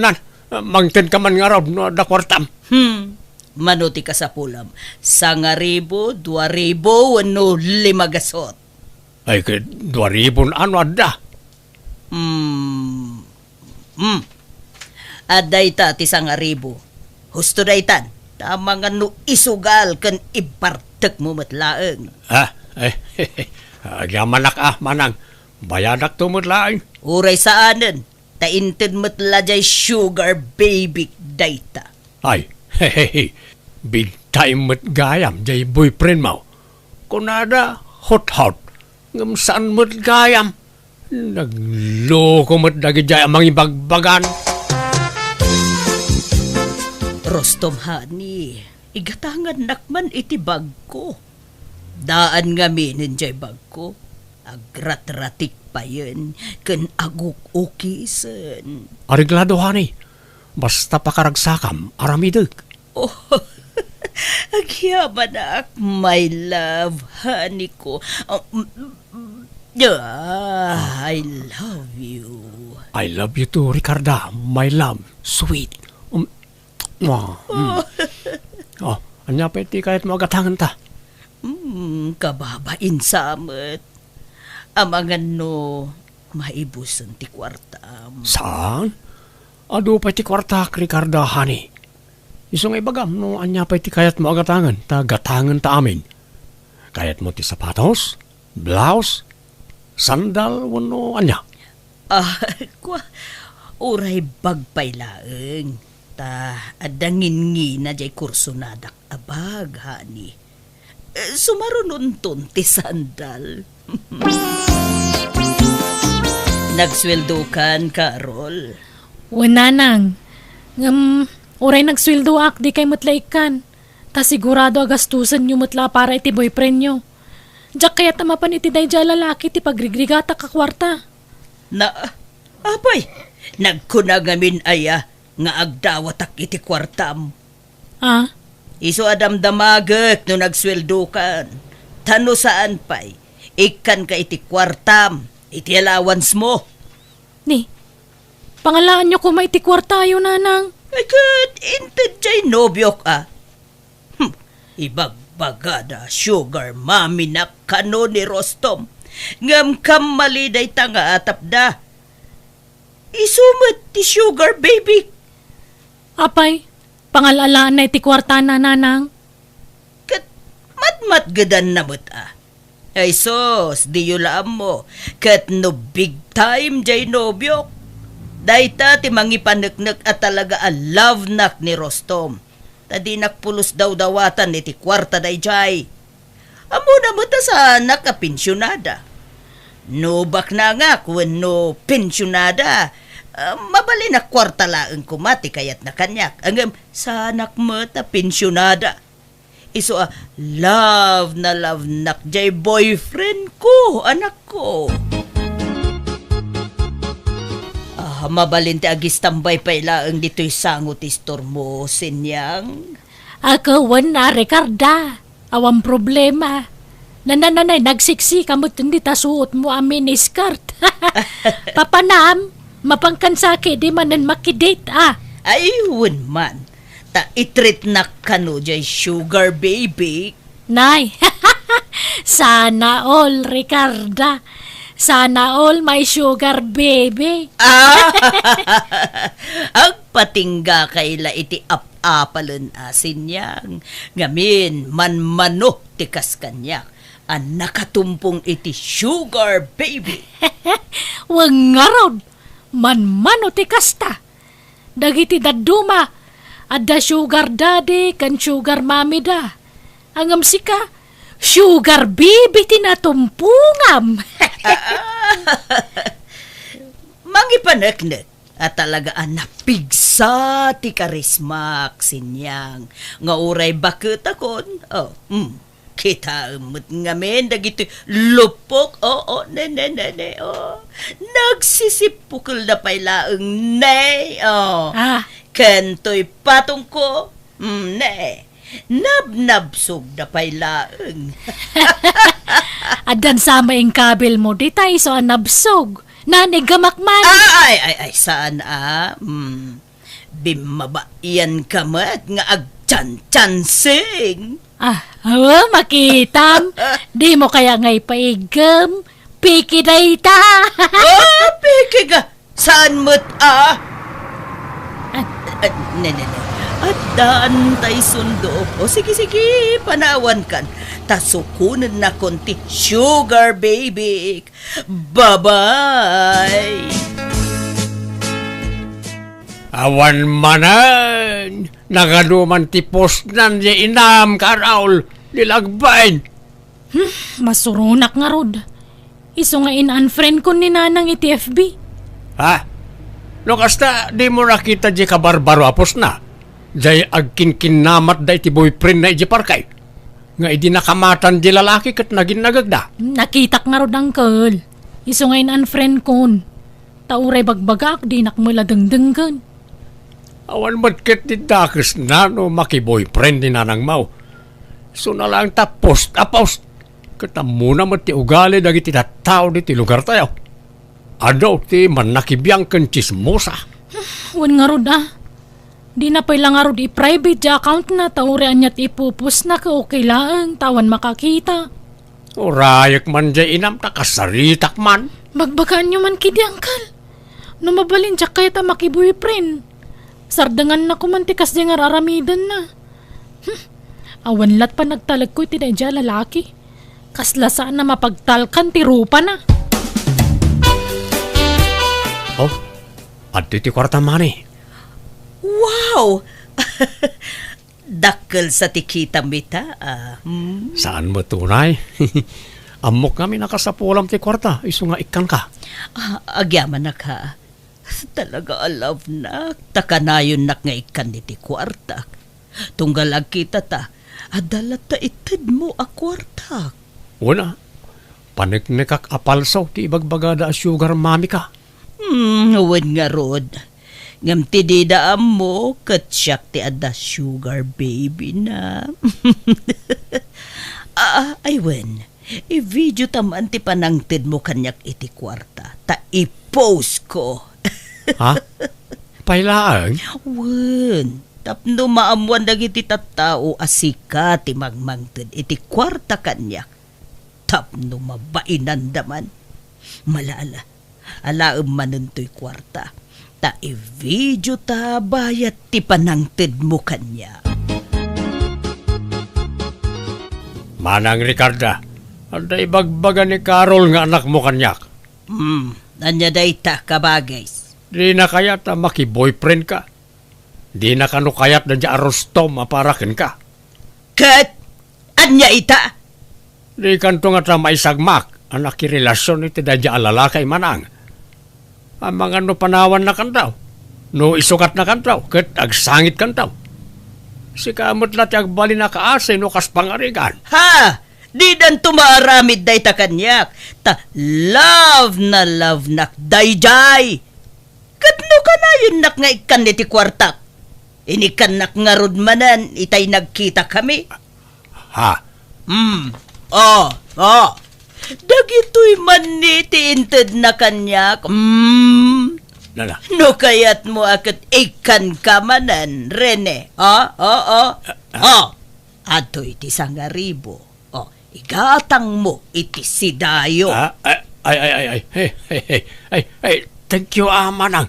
Nan, mangten ka man nga raw no da kwartam.
Manuti ka sa pulam. 1,000, 2,000, ano 5 gasot.
Ay, 2,000 ano ada?
Aday ta ti 1,000. Husto daytan. Tama nga no isugal kan ibartek mo matlaeng.
Ha? Ay, agyaman manang. Bayadak tumutlaing.
Uray saanen. Tainted matla jay sugar baby dayta.
Ay, hehehe. Big time mat gayam jay boyfriend mo. Kunada, hot. Ngam saan mat gayam? Nagloko mat dagi jay amang ibagbagan.
Rostom hani, igatangan nakman iti bag ko. Daan nga minin jay bag ko. Agrat-ratik pa yun, kan aguk ukisan.
Ariglado hani. Basta pakaragsakam, aramideg.
Oh, agyaman na my love, honey ko. I love you.
I love you too, Ricarda. My love. Sweet. Oh, anya pa iti kahit magatangan ta.
Kababain samet. Amangan no, maibusan ti kwartam.
Saan? Ado pa iti kwartak, Ricarda, honey. Isong ibagam no anya pa iti kayat mo agatangan, gatangan ta amin. Kayat mo ti sapatos, blouse, sandal, wano anya.
Kwa, uray bagpay laeng. Ta, adangin ngi na jay kurso nadak abag, hani. Sumarunon ton ti sandal. Nagsweldo kan, Carol.
Wananang. Oray nagsweldo ak, di kay matlaikan. Ta sigurado agastusan nyo matla para iti boyfriend nyo. Diyak kaya tamapan iti day dya lalaki ti pagrigrigata ka kwarta.
Apay, nagkunagamin aya nga agdawatak iti kwartam.
Ah?
Iso adamdamagek no nagsweldo kan. Tano saan pay, ikan ka iti kwartam, iti allowance mo.
Ni, pangalaan nyo kung may ti kwarta yun, nanang.
Ay kat, inted jay nobyok Ibagbagada sugar mami na kano ni Rostom. Ngam kam maliday tanga atap da. Isumat ti sugar baby.
Apay, pangalalaan na iti kwarta na, nanang.
Kat matmat gadan na Ay sos, di yulaan mo. Kat no big time jay nobyok. Dayta ti mangipaneknek at talaga a love nak ni Rostom. Tadi nakpulos daw dawatan iti kwarta day jay. Amo na mo ta sa nakapensyonada. No bak na nga kung no pensyonada. Mabali na kwarta laeng kumati kayat na kanyak. Angam sa anak mo ta pensyonada. Iso love nak jay boyfriend ko, anak ko. Mabalin ti agis tambay pa ilaang dito'y sangot istor mo, sinyang.
Ako, na, Ricarda. Awang problema. Nananay, nagsiksi kamot hindi tasuot mo amin ni skirt. Papanam, mapangkansake di manan makidate,
Ayun man. Ta itreat na kano jay sugar baby.
Nay, sana all, Ricarda. Sana all my sugar baby.
Ang patingga kaila iti apalon asin yang. Ngamin manmano tikas kanyak. Ang nakatumpong iti sugar baby.
Wang ngarod, manmano ti kasta. Dagiti daduma, adda sugar daddy kan sugar mami da. Angam sika, sugar baby tinatumpungam.
Mangipaneknek at talaga napigsa ti karismak sinyang. Nga uray bakit akon. Kita umut ngamen dagiti lupok. Ne. Nagsisipukul na pailaeng ne. Kento'y patong ko. Ne. Nabnabsog na pailaeng.
Adan sama yung kabil mo, di tayo so nabsog. Nanigamakman.
Ay, saan Bimabaian ka mat nga agchan-chansing.
Makitam. Di mo kaya ngay paigam. Piki day ta.
Piki ka. Saan mo't Ne. At daan tay sundo. O sige, panawan kan. Tasukunan na konti sugar baby. Bye-bye.
Awan manan, nagaduman tipos nan ya inam ka Raul, nilagbain.
Masurunak nga rod. Iso nga in-unfriend ko ni nanang iti FB.
Ha? No kasta, di mo nakita di kabarbaro apos na. Jay agkin-kinamat da iti boyfriend na iti parkay. Nga idi nakamatan di lalaki kat naging nagagda.
Nakitak nga rod, uncle. Iso nga in-unfriend kon. Tauray bagbagak, di nakmula dengdenggan.
Awan ba't di dakis na no maki-boyfriend ni nanang mau. So na lang ta post. Katamuna mo ti ugali dagiti tao di ti lugar tayo. Ado ti manakibiyang kan chismosa.
Wan nga rod Di na pala nga rod i-private di account na taurean niya't ipupus na ka okay lang tawan makakita.
Orayak man jay inam ta kasaritak man.
Bagbagaan nyo man kidi, uncle. No mabalin siya kaya ta makiboyfriend. Sardangan na kumantikas di nga aramidan na. Awan lat pa nagtalag ko iti dya lalaki. Kaslasaan na mapagtalkan ti rupa na.
Oh, at ti kwarta mani.
Wow! Dakkel sa tikita mita.
Saan mo tunay? Amok kami nakasapulam ti kwarta, iso nga ikan ka.
Agyaman na ka. Talaga love nak. Takanayon nak nga ikan iti kwarta. Tunggalag kita ta. Adalat ta itid mo a kwarta.
Una, paniknikak apalsaw ti ibagbagada a sugar mami ka.
Huwag nga rod. Ngam ti didaam mo, katsyak ti ada sugar baby na. Aywen, i-video taman ti panangtid mo kanyak iti kwarta. Ta i-post ko.
Ha? Pailaan?
Wen, tapno maamuan dagiti tattao asika ti magmangtid iti kwarta kanyak. Tapno mabainan daman. Malala, alaam manuntoy kwarta. Ta i-video ta bayat ti panangtid mo kanya.
Manang Ricarda, ada ibagbaga ni Carol nga anak mo kanyak.
Anya day ta kabagays.
Di na kayat na maki-boyfriend ka. Di na kano kayat na dya arostom aparakin ka.
Kat, anya ita?
Di kanto nga ta maisagmak ang nakirelasyon iti da dya alalakay manang. Ang mga no panawan na kantaw. No isukat na kantaw. Kat agsangit kantaw. Si kamot lati agbali na kaasay no kas pangarigan.
Ha! Di dan tumaaramid day ta kanyak. Ta love nak day. Kat no kanayon nak nga ikan iti kwartak. Inikan nak nga rudmanan itay nagkita kami.
Ha?
Dagito'y maniti inted na kanyak.
Nala.
No kayat mo akat ikan kamanan, Rene. Ato iti sangaribo. Igatang mo iti sidayo.
Thank you, manang.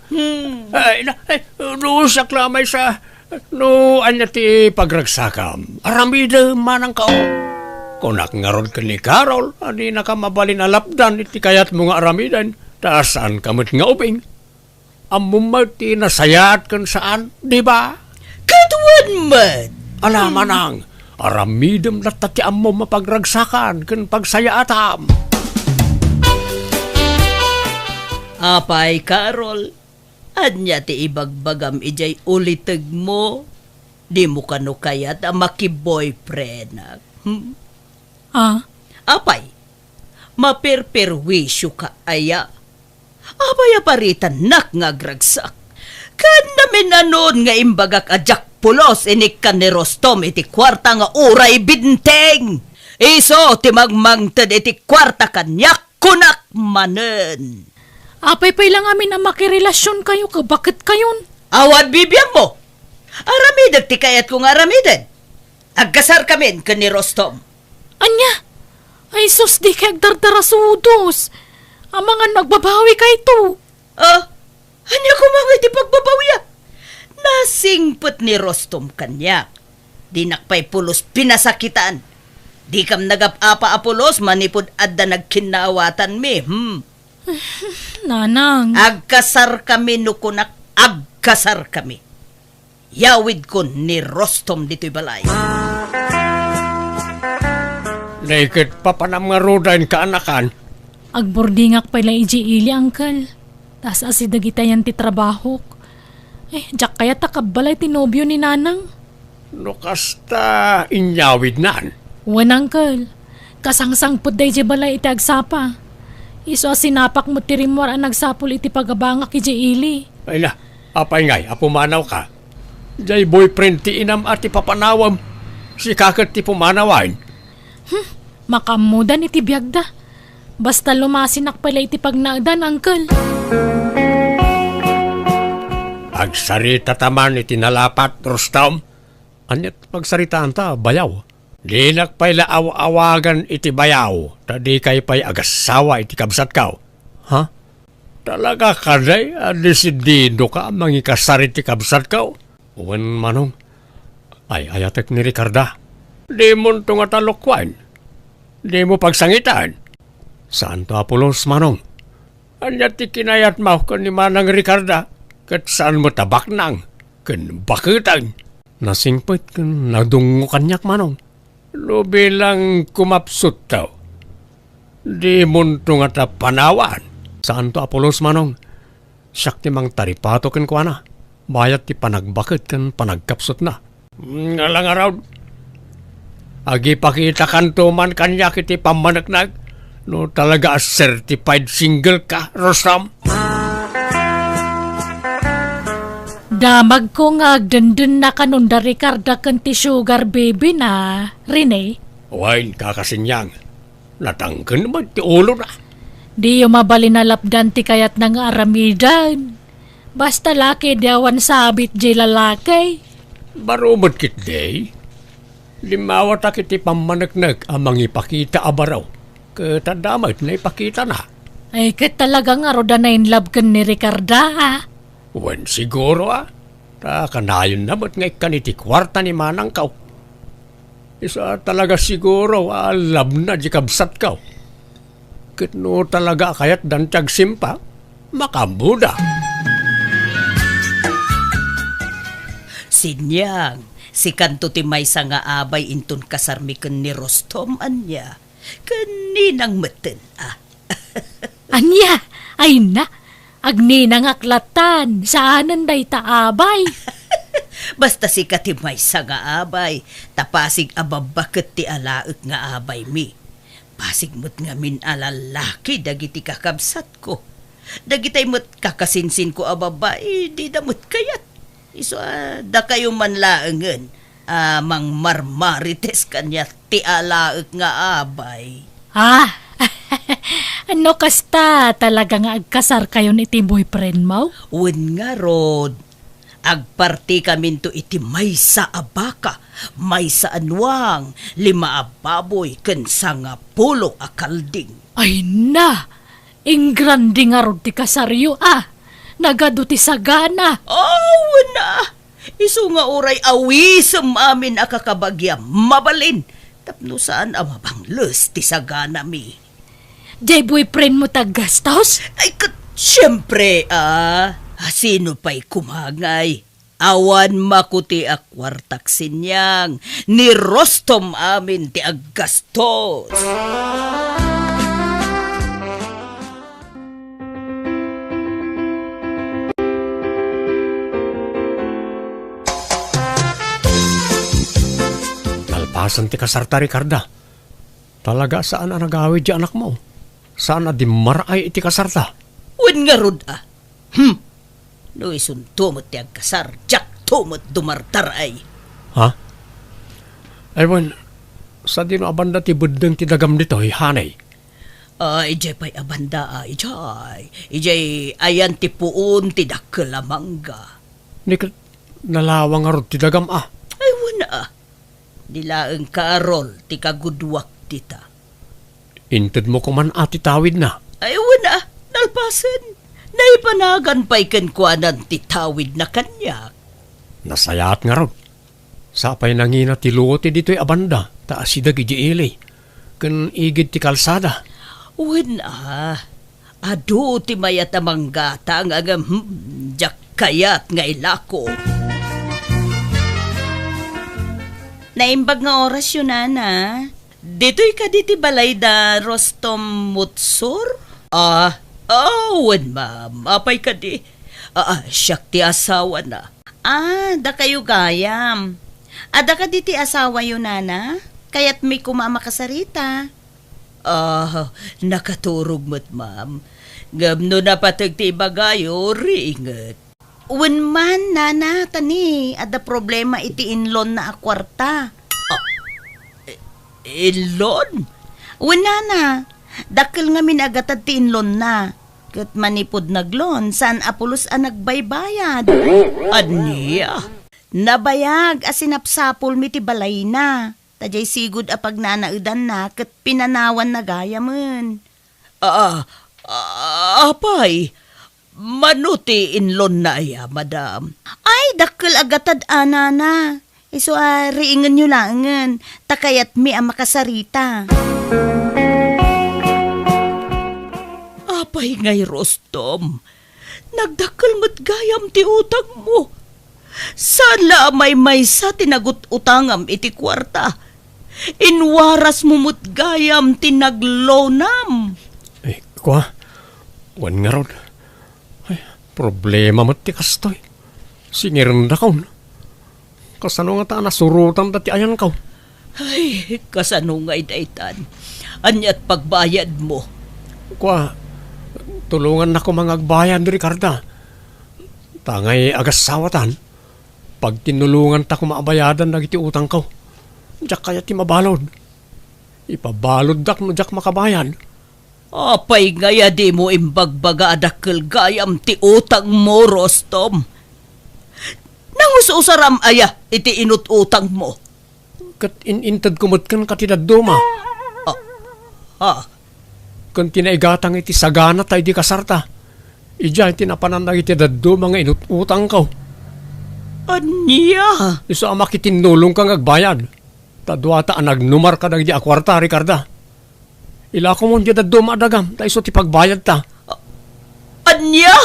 Rusak lamay sa, no, anya ti pagragsakam. Aramida manang kao. Kunak nga ron ka ni Carol, adi na ka mabalin alapdan, iti kayat mo nga aramidan, taasan kamot nga uping. Amumati na sayat kan saan, di ba?
Katuan man!
Ala manang, aramidam na tati amo mapagragsakan, kan pagsayatam.
Apay, Carol, anya ti ibagbagam ijay uliteg mo. Di mo kano kayat ang maki-boyfriend. Apay, maperperwisyo ka aya. Apay aparitan nak nga gragsak. Kan namin nanon nga imbagak ajak pulos inik ka ni Rostom iti kwarta nga uray binteng. Iso ti magmangted iti kwarta kanyak kunak manen.
Apay lang amin na makirelasyon kayo ka bakit kayon?
Awad bibiyang mo. Aramidag ti kayat kong aramidan. Agkasar kamin ka ni Rostom.
Anya? Ay sus di kag dardarasudos. Ang mga nagbabawi kay to.
Anya ko mga iti pagbabawiya. Nasingput ni Rostom kanyak. Di nakpay pulos pinasakitan. Di kam nagap-apa apulos manipod adda nagkinawatan mi.
Nanang.
Agkasar kami nukunak agkasar kami. Yawid ko ni Rostom dito'y balay.
Naked pa pa ng mga rodain kaanakan.
Agbordingak pala ili, Uncle. Tas asidagitayan ti trabaho. Jak kaya takabalay tinobyo ni Nanang.
No kasta inyawid naan.
Wan, Uncle. Kasangsang pud day di balay iti agsapa. Iso sinapak mo ti rimwar ang nagsapul iti pagabangak iti ili.
Ay na, apay ngay, apumanaw ka. Jay boyfriend ti inam at ti papanawam. Si kakat ti pumanawain.
Makamudan iti biyagda. Basta lumasinak pala iti pagnagdan, Uncle.
Agsarita taman iti nalapat, Rostom. Anyat pagsaritaan ta, bayaw. Di nakpay laaw-awagan iti bayaw. Tadi kay pay agasawa iti kabsat kao. Ha? Talaga ka day, desidido ka mangikasar iti kabsat kao. Uwan manong. Ay, ayatek ni Ricarda. Di mo ito nga talokwain. Di mo pagsangitaan. Saan to Apolos, manong? Anyat ti kinayat mo kan ni Manang Ricarda. Kat saan mo tabak nang? Kan bakitan. Nasingpit kan nadungo kanyak, manong. No bilang kumapsut tao. Di mo ito nga panawan. Saan to Apolos, manong? Siyak ti mang taripato kan kwa na. Bayat ti panagbakit kan panagkapsut na. Ngalang araw. Agi pakita kanto man kanya kiti pamanaknag. No talaga certified single ka, Rostam.
Damag ko nga agdendun na kanunda Ricarda kan ti sugar baby na, Rene.
Wain kakasinyang. Natangkan naman ti ulo na.
Di yung mabali na lapdan ti kayat ng aramidan. Basta laki diawan sabit di lalaki.
Barumot kit day. Limawa ta kiti pamanaknag amang ipakita abaraw. Katadamay na ipakita na.
Ay kat talaga nga roda na in love kan ni Ricarda, ah.
Wan siguro Ta kanayon na ba't ngay kaniti kwarta ni Manang kaw. Isa talaga siguro alam na di kabsat kaw. Kitno talaga kayat dantag simpa. Makamuda.
Sinyang, si kanto ti maysa nga abay intun kasarmiken ni Rostom anya. Kaninang meten,
Anya, ay na. Agni nang aklatan, saanan day taabay.
Basta si kati maysa nga abay, tapasig ababaket ti alaek nga abay mi. Pasig mo't nga min alalaki dagiti kakabsat ko. Dagitay mo't kakasinsin ko ababay, di damot kayat. Iso da kayo man laengen, mang marmarites kanya ti alaek nga abay.
Ano kasta talaga nga agkasar kayo ni iti boyfriend mo?
Wen nga rod, agparti kami to iti maysa abaka, maysa anwang, 5 ababoy, ken 10 akalding.
Ay na, ingrandi nga rod ti kasaryo nagado ti sagana.
Na! Isu nga oray awisem amin akakabagya mabalin. Tapno saan amabangles ti sagana mi.
Jay boyfriend mo taggastos?
Ay siyempre sino pa'y kumangay? Awan makuti akwartak sinyang ni Rostom amin ti aggastos.
Nalpasan ti kasarta, Ricarda. Talaga saan na nagawid di anak mo? Saan na di maray iti kasarta?
Wen nga rod No isun tumot ti agkasar, jak tumot dumartar ay.
Ha? Ewan, sa dino abanda ti budeng ti dagam dito, hanay.
Ijay pa'y abanda ijay. Ijay ayan ti puon ti dakkelamangga.
Nikit nalawang arod ti dagam
Ay wana Dilaeng kaarol ti kagudwak tita.
Inted mo kuman ati tawid na.
Ay wana, nalpasen. Naipanagan pa'y kenkwanan ti tawid na kanya.
Nasayat nga rod. Sapay nangina ti luoti dito'y abanda, taasidag iji ili. Ken igid ti kalsada.
Wana, adu ti mayat amang gata ang agam, jak Kayat nga ilako. Naimbag nga oras yun, Nana. Dito'y ka diti balay da Rostom Mutsur? Wan ma'am. Apay ka di. Siyak ti asawa na. Da kayo gayam. Ada ka diti asawa yun, Nana? Kaya't may kumama kasarita. Nakaturog mo't, ma'am. Gamno na patag ti bagayo, ringet. Wan man, Nana, tani. Ada problema iti inlon na akwarta. Inlon? Wan, Nana. Dakil nga minagatad ti inlon na. Kat manipod naglon, saan apulos ang nagbaybayad. Aniya? Nabayag, asinapsapol mi ti balay na. Tajay sigud apag nanaudan na, kat pinanawan na gaya man. Apay, manuti inlon na ya, madam. Ay, dakil agatad anana. Iso riingan nyo langan, takayat mi ang makasarita. Apay ngay, Rostom. Nagdakal mo't gayam ti utang mo. Sala may sa tinagot utangam iti kwarta. Inwaras mo mo't gayam tinaglonam.
Wan nga rod. Ay, problema mo't ti kastoy. Singiran na kaun. Kasano nga ta nasurutan dati ayan kaw.
Ay, kasano nga'y daitan. Anyat pagbayad mo.
Tulungan na ko mga agbayan, Ricarda. Tangay agas sawatan. Pag tinulungan ta ko maabayadan na iti utang ko, diyak kaya ti mabalod. Ipabalod dak mo diyak makabayan.
Apay ngaya di mo imbagbaga adakil gayam ti utang mo, Rostom. Nangususaram aya iti inututang mo.
Kat inintad kumot kan katidaduma. Kung tinaigatang iti sagana tayo di kasarta, ija iti napanan na iti daduma nga inututang ko.
Aniya?
Iso ang makitinulong kang agbayad. Tadwata ang nagnumar ka di akwarta, Ricarda. Ila ko mo di daduma adagam, tayo iso ti pagbayad ta.
Aniya?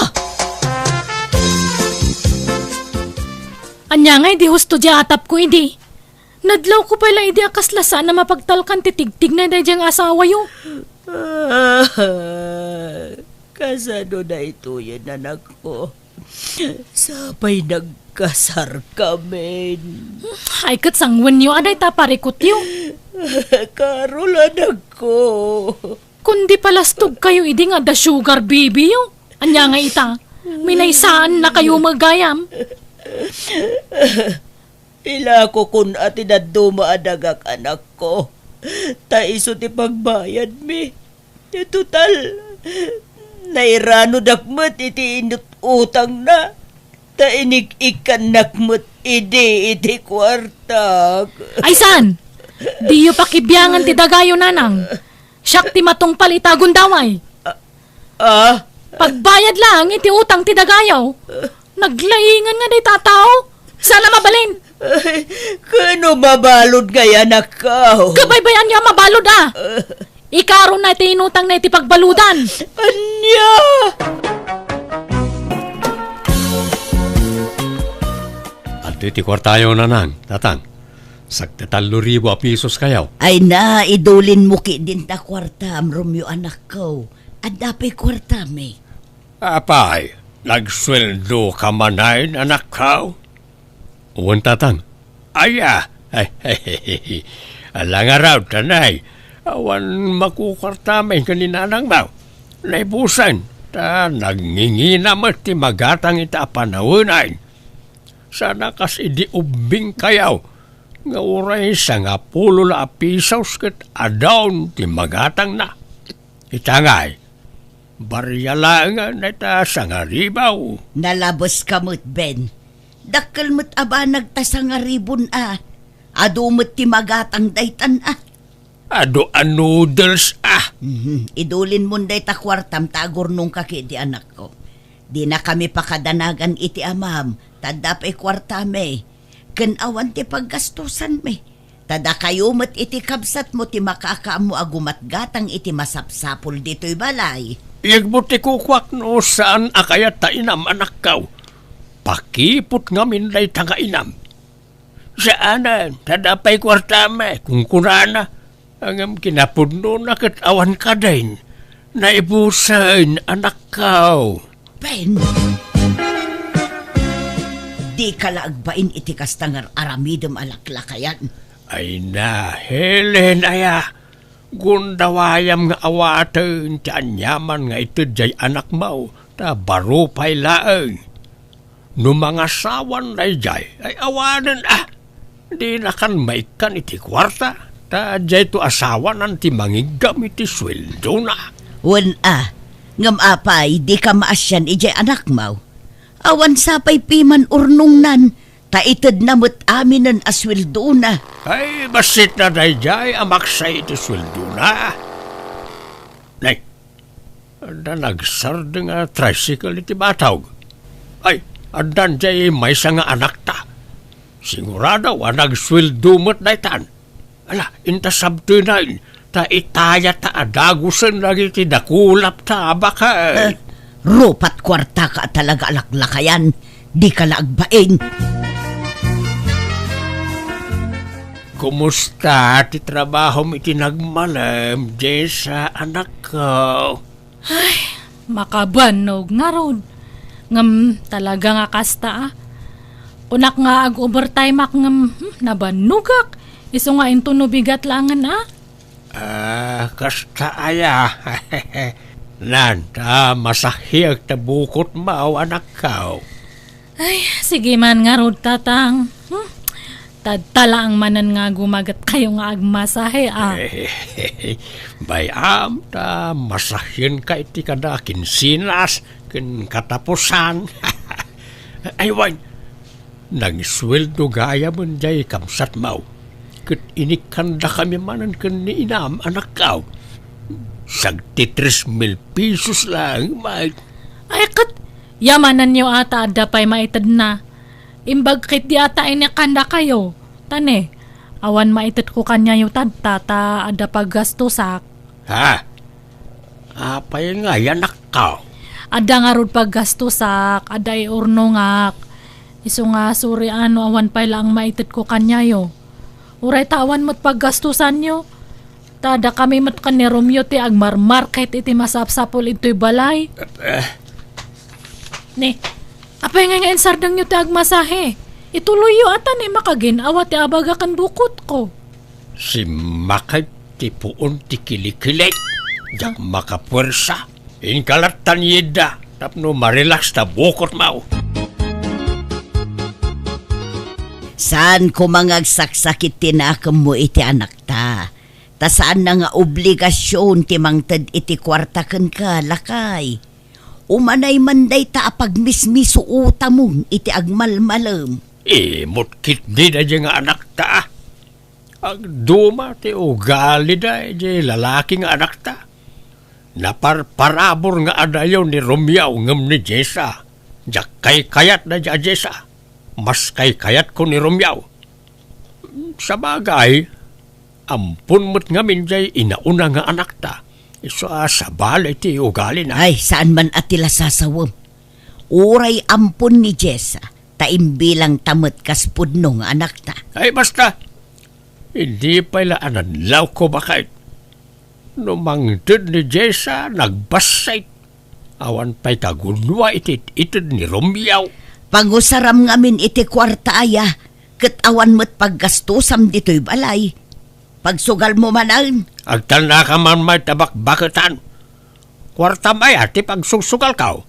Anya nga, di husto di atap ko, idi. Nadlaw ko pala, idi akaslasan na mapagtalkan titigtig na dadyang asawa yung.
Kasano na ito yan, anak ko? Sabay nagkasar kami.
Ay, katsangwan nyo, aday taparikot yung.
Karol, anak ko.
Kundi palastog kayo, idi nga da sugar baby yung. Anya nga ita, minaysaan na kayo magayam.
Ila ko kun ati na dumaadagak anak ko. Taiso ti pagbayad mi. Total, nairano dakmat iti inut utang na. Tainig ikan nakmat iti kwarta.
Ay san? Di yu pakibiyangan ti dagayo nanang. Siyak ti matong palitagon daway. Pagbayad lang iti utang ti dagayaw. Naglaingan nga day tataw. Sana mabalin.
Ay, kano mabalod kaya nakaw?
Kabaybayan niya mabalod Ikaron na iti inutang na iti pagbaludan.
Anya!
At iti kwartayo na nang, tatang. Sagtatalo ribo a pisos kayaw.
Ay na, idulin mo ki din ta kwartam, Romeo anak ko. At dapay kwartami.
Apay, nagsweldo ka manayin, anak kaw. Uwan tatang. Ay, alang araw, tanay. Awan makukartamay kaninanang maw. Naibusan, ta nagngingina mo ti magatang ita panawunay. Sana kas idi ubing kayaw. Nga uray sa nga pulo la apisaw ket adawn ti magatang na. Itangay, barya lang na ita sa nga ribaw.
Nalabos kamot, Ben. Dakkel mo't aba nagtasa nga ribon Ado mo't ti magatang daytan
Ado a noodles
Idulin mo day ta kwartam tagor nung kaki di anak ko. Di na kami pakadanagan iti amam. Tadapay kwartame. Kanawan ti paggastusan me. Tada kayo mo't iti kabsat mo ti makakaamo agumat gatang iti masapsapol dito'y balay.
Igbuti kukwak no saan akayat ta inam anak kaw. Pakipot ngamin day tanga inam. Saanan, tadapay kwartame, kung kunana, ang kinapudno na kat awan ka din, naibusan anak kau.
Ben! Di ka laagbain iti kastangar aramidom alaklakayan.
Ay na, Helen, aya, gundawayam nga awaten, ti anyaman nga ito jay anak mo, ta baro pa'y laeng. No mga sawan na jay, ay awanan di na kan maikan iti kwarta, ta jay to asawan ti mangigam iti sweldo na.
Wan ngam apay di ka maasyan ijay anak mo. Awan sapay piman urnong nan, ta itad namot aminan asweldo na.
Ay, basit na day jay, amaksay iti sweldo na. Nay, anda nagsard nga tricycle iti batawg. Ay, andan jay may nga anak ta. Sigurado, nagsweldo mo't daytan. Ala, inta sabtunain, ta itaya ta adagusan lagi ti dakulap ta baka.
Rupat kwarta ka talaga alaklakayan, di ka laagbain.
Kumusta ti trabaho mo iti nagmalam, Jessa, anak ko?
Makabanog nga ron. Ngam talaga nga kasta Unak nga ag-overtime ak ngam nabanugak. Iso nga into no bigat langan
Kasta aya. Nanta, masahiyag ta bukot mao anak kau.
Ay, sige man nga rod tatang. Tadtala ang manan nga gumagat kayo nga agmasahe
Bayam ta masahin ka iti kada kinsinas kin katapusan. Ay wan, nagsweldo gaya mo jay kamsat mau. Ket inikanda kami manan ken ni inam anak kau. Sagti 3,000 pesos lang, Mike.
Ay, kat yamanan nyo ata ada pa'y maitad na. Imbag kit di ata inikanda kayo. Tane, awan maitad ko kanya yung tata ada paggastusak.
Ha? Apay nga yanak kau.
Ada nga rod paggastusak, ada iurno ngak. Iso nga suri awan pa'y lang maitad ko kanya yo. Uray tawan mo't paggastusan nyo. Tada kami mat kan ni Romeo ti agmarmarket iti masapsapol ito'y balay. Ni, apay nga ensardang nyo ti agmasahe. Ituloy yo ata ni makaginawa ti abaga kan bukot ko.
Si Makay ti puon ti kilikilit. Jak makapwersa. Inkalatan yeda. Tapno marelax ta bukot mau.
Saan ko mangagsaksakit tinakam mo iti anak ta? Ta saan na nga obligasyon ti mangtad iti kwarta ken ka lakay. Umanay manday ta apagmismiso uta mo iti agmalmalam.
Mutkit di da nga anak ta. Agduma ti ugali da di lalaki nga anak ta. Naparparabor nga adayaw ni Romeo ngem ni Jessa. Jak kay kayat na ja Jessa. Mas kay kayat ko ni Romeo. Sa bagay, ampun mo't ngamin jay inauna nga anak ta. Iso sa balay ti ugali na.
Ay, saan man atila sasawam. Uray ampun ni Jessa, taimbilang tamot kaspudno nga anak ta.
Ay basta, hindi pala anadlaw ko bakit. Numangtid ni Jessa, nagbasay. Awan pa'y kagunwa itid ni Romeo.
Pangusaram ngamin iti kwarta aya, ket awan mo't paggastusam dito'y balay. Pagsugal mo manan.
Agtal na ka man may tabak-baketan. Kwarta maya, ti pagsusugal ka.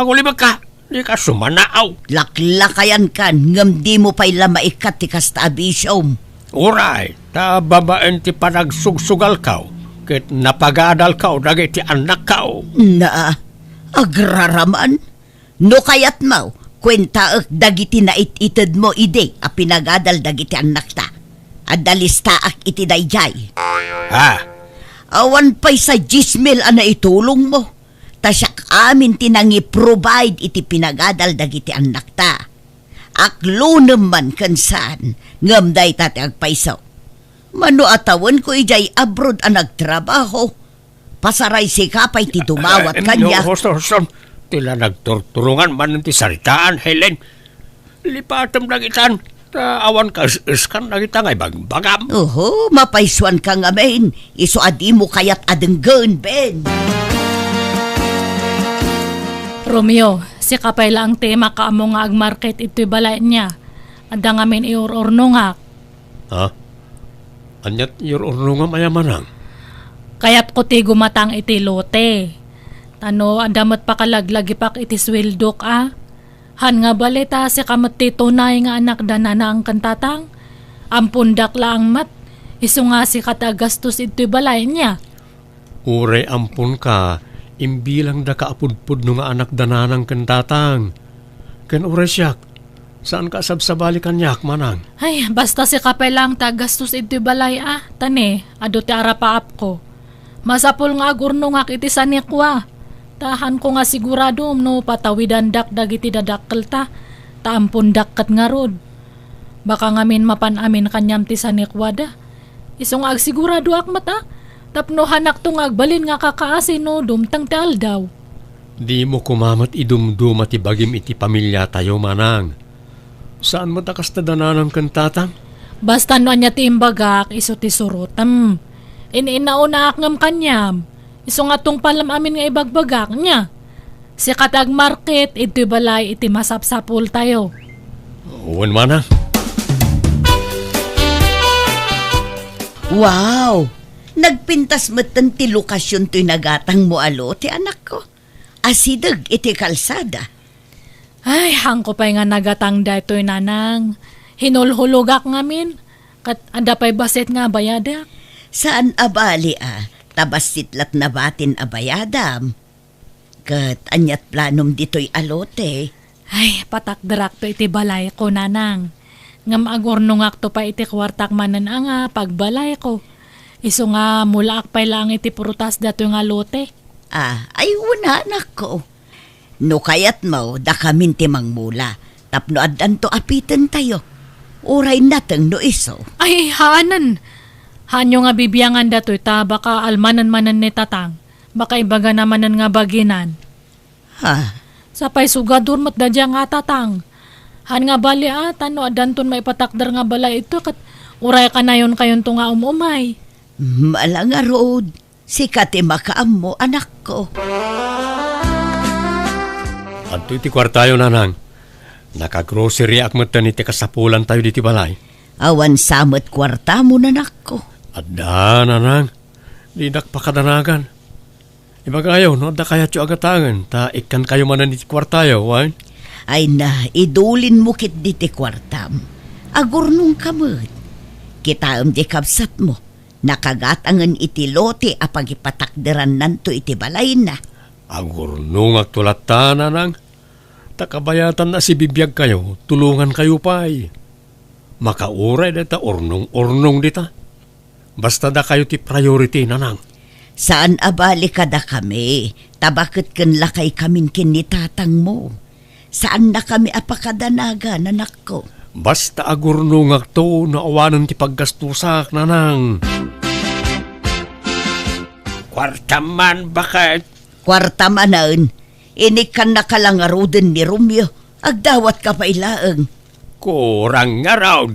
Ang ulibag ka, di ka sumanaaw.
Laklakayan kan, ngam di mo pa'y lamaikat ti kastabisyom.
Uray, ta babaan ti panagsusugal ka. Ket napagadal ka, dagiti anak ka.
Na, agraraman? No kayat mo, kwenta dagiti na ititid mo ide, a pinagadal dagiti anak ta. Adalista ak iti dayjay.
Ha?
Awan pa'y sa 10,000 ana itulong mo. Tasyak amin tinangi provide iti pinagadal dagiti anak ta. Aklo naman kansan, ngamday tate agpaisaw. Mano atawan ko ijay abroad ang nagtrabaho. Pasaray si kapay ti dumawat kanya.
Hoson, tila nagturturungan man ng tisaritaan, Helen. Lipatam na kitan, awan ka iskan na kita ngay bagbagam.
Oho, mapaiswan ka nga men. Iso adi mo kayat adenggan, Ben.
Romeo, si kapay lang tema ka amo nga agmarket ito'y balay niya. Ada nga min iur-urno nga.
Ha? Anyat yur-urno nga mayamanang.
Kaya't ko ti gumatang iti lote. Tano, adamat pa kalaglagi pak iti swildok Han nga balita si kamat ti tunay nga anak dana na ang kantatang. Ampundak lang mat. Iso nga si katagastos ito'y balay niya.
Ure ampun ka, imbilang da kaapudpud no nga anak dananang kantatang. Ken ure siyak, saan ka sabsabali kanyak manang?
Ay, basta si kapay lang tagastos ito'y balay Tane, ado ti arapaap ko. Masapol nga agurno nga iti sanikwa. Tahan ko nga sigurado no patawidan dak dagiti dadakkel ta. Taampun dakkat nga rod. Baka ngamin mapan-amin kanyam ti sanikwada. Isong agsigurado akmat Tapno hanak tong agbalin nga kakaasi no dumtang ti aldaw.
Di mo kumamat idumduma ti bagim iti pamilya tayo manang. Saan mo takas na dananang kantatang?
Basta no anya ti imbagak iso ti surutam. Inauna akngam kanyam. Iso nga tong palam amin nga ibagbagak niya. Si katag market, ito'y balay, iti masapsapul tayo.
Uwan manang.
Wow! Nagpintas matan ti lokasyon to'y nagatang mo alo, ti anak ko. Asidag iti kalsada.
Ay, hangko pa'y nga nagatang da ito'y nanang. Hinulhulugak ngamin. Kat anda pa'y basit nga bayada.
Saan abali tabas sitlat na batin abayadam. Kat anyat planom dito'y alote.
Ay, patakdarak to iti balay ko, nanang. Ngam agornongak to pa iti kwartak manan pagbalay ko. Iso nga mula akpay lang iti prutas dato nga lote.
Ay wala anak ko. No kayat mo, da kamin timang mula. Tapno adan to apitan tayo. Uray natang no iso.
Ay, haanan. Hanyo nga bibiyangan dato'y baka almanan-manan ni tatang. Baka ibaga namanan nga baginan. Sapay sugadur mat dadya nga tatang. Han nga bali no adanton maipatakdar nga balay ito kat uray ka na yun kayon to nga umumay.
Mala nga road. Sikat makaam mo anak ko.
Anto iti kwartayo nanang. Nakagrocery akmatan iti kasapulan tayo diti balay.
Awan samot kwarta mo nanak ko.
Adda nanang. Di nakpakadanagan. Ibagayo, no? Da kaya tiyo agatangan. Ta ikan kayo manan iti kwartayo, wan?
Ay na, idulin mo kit diti kwartam. Agurnong kamot. Kitaam di kapsat mo. Nakagatangan iti lote apag ipatakderan nanto iti balay na.
Agurnong agtulata nanang. Takabayatan na si bibiyag kayo. Tulungan kayo pa'y. Makauray dita, ornong-ornong dita. Basta da kayo ti priority nanang.
Saan abali ka da kami? Tabakit kan lakay kamin kinitatang mo. Saan na kami apakadanaga, nanak ko?
Basta agurnong agto na awanan ti paggastusak nanang. Kwartaman bakit?
Kwartamanan, inikan na kalangarudan ni Romeo. Agdawat ka pa ilaang.
Kurang nga raw.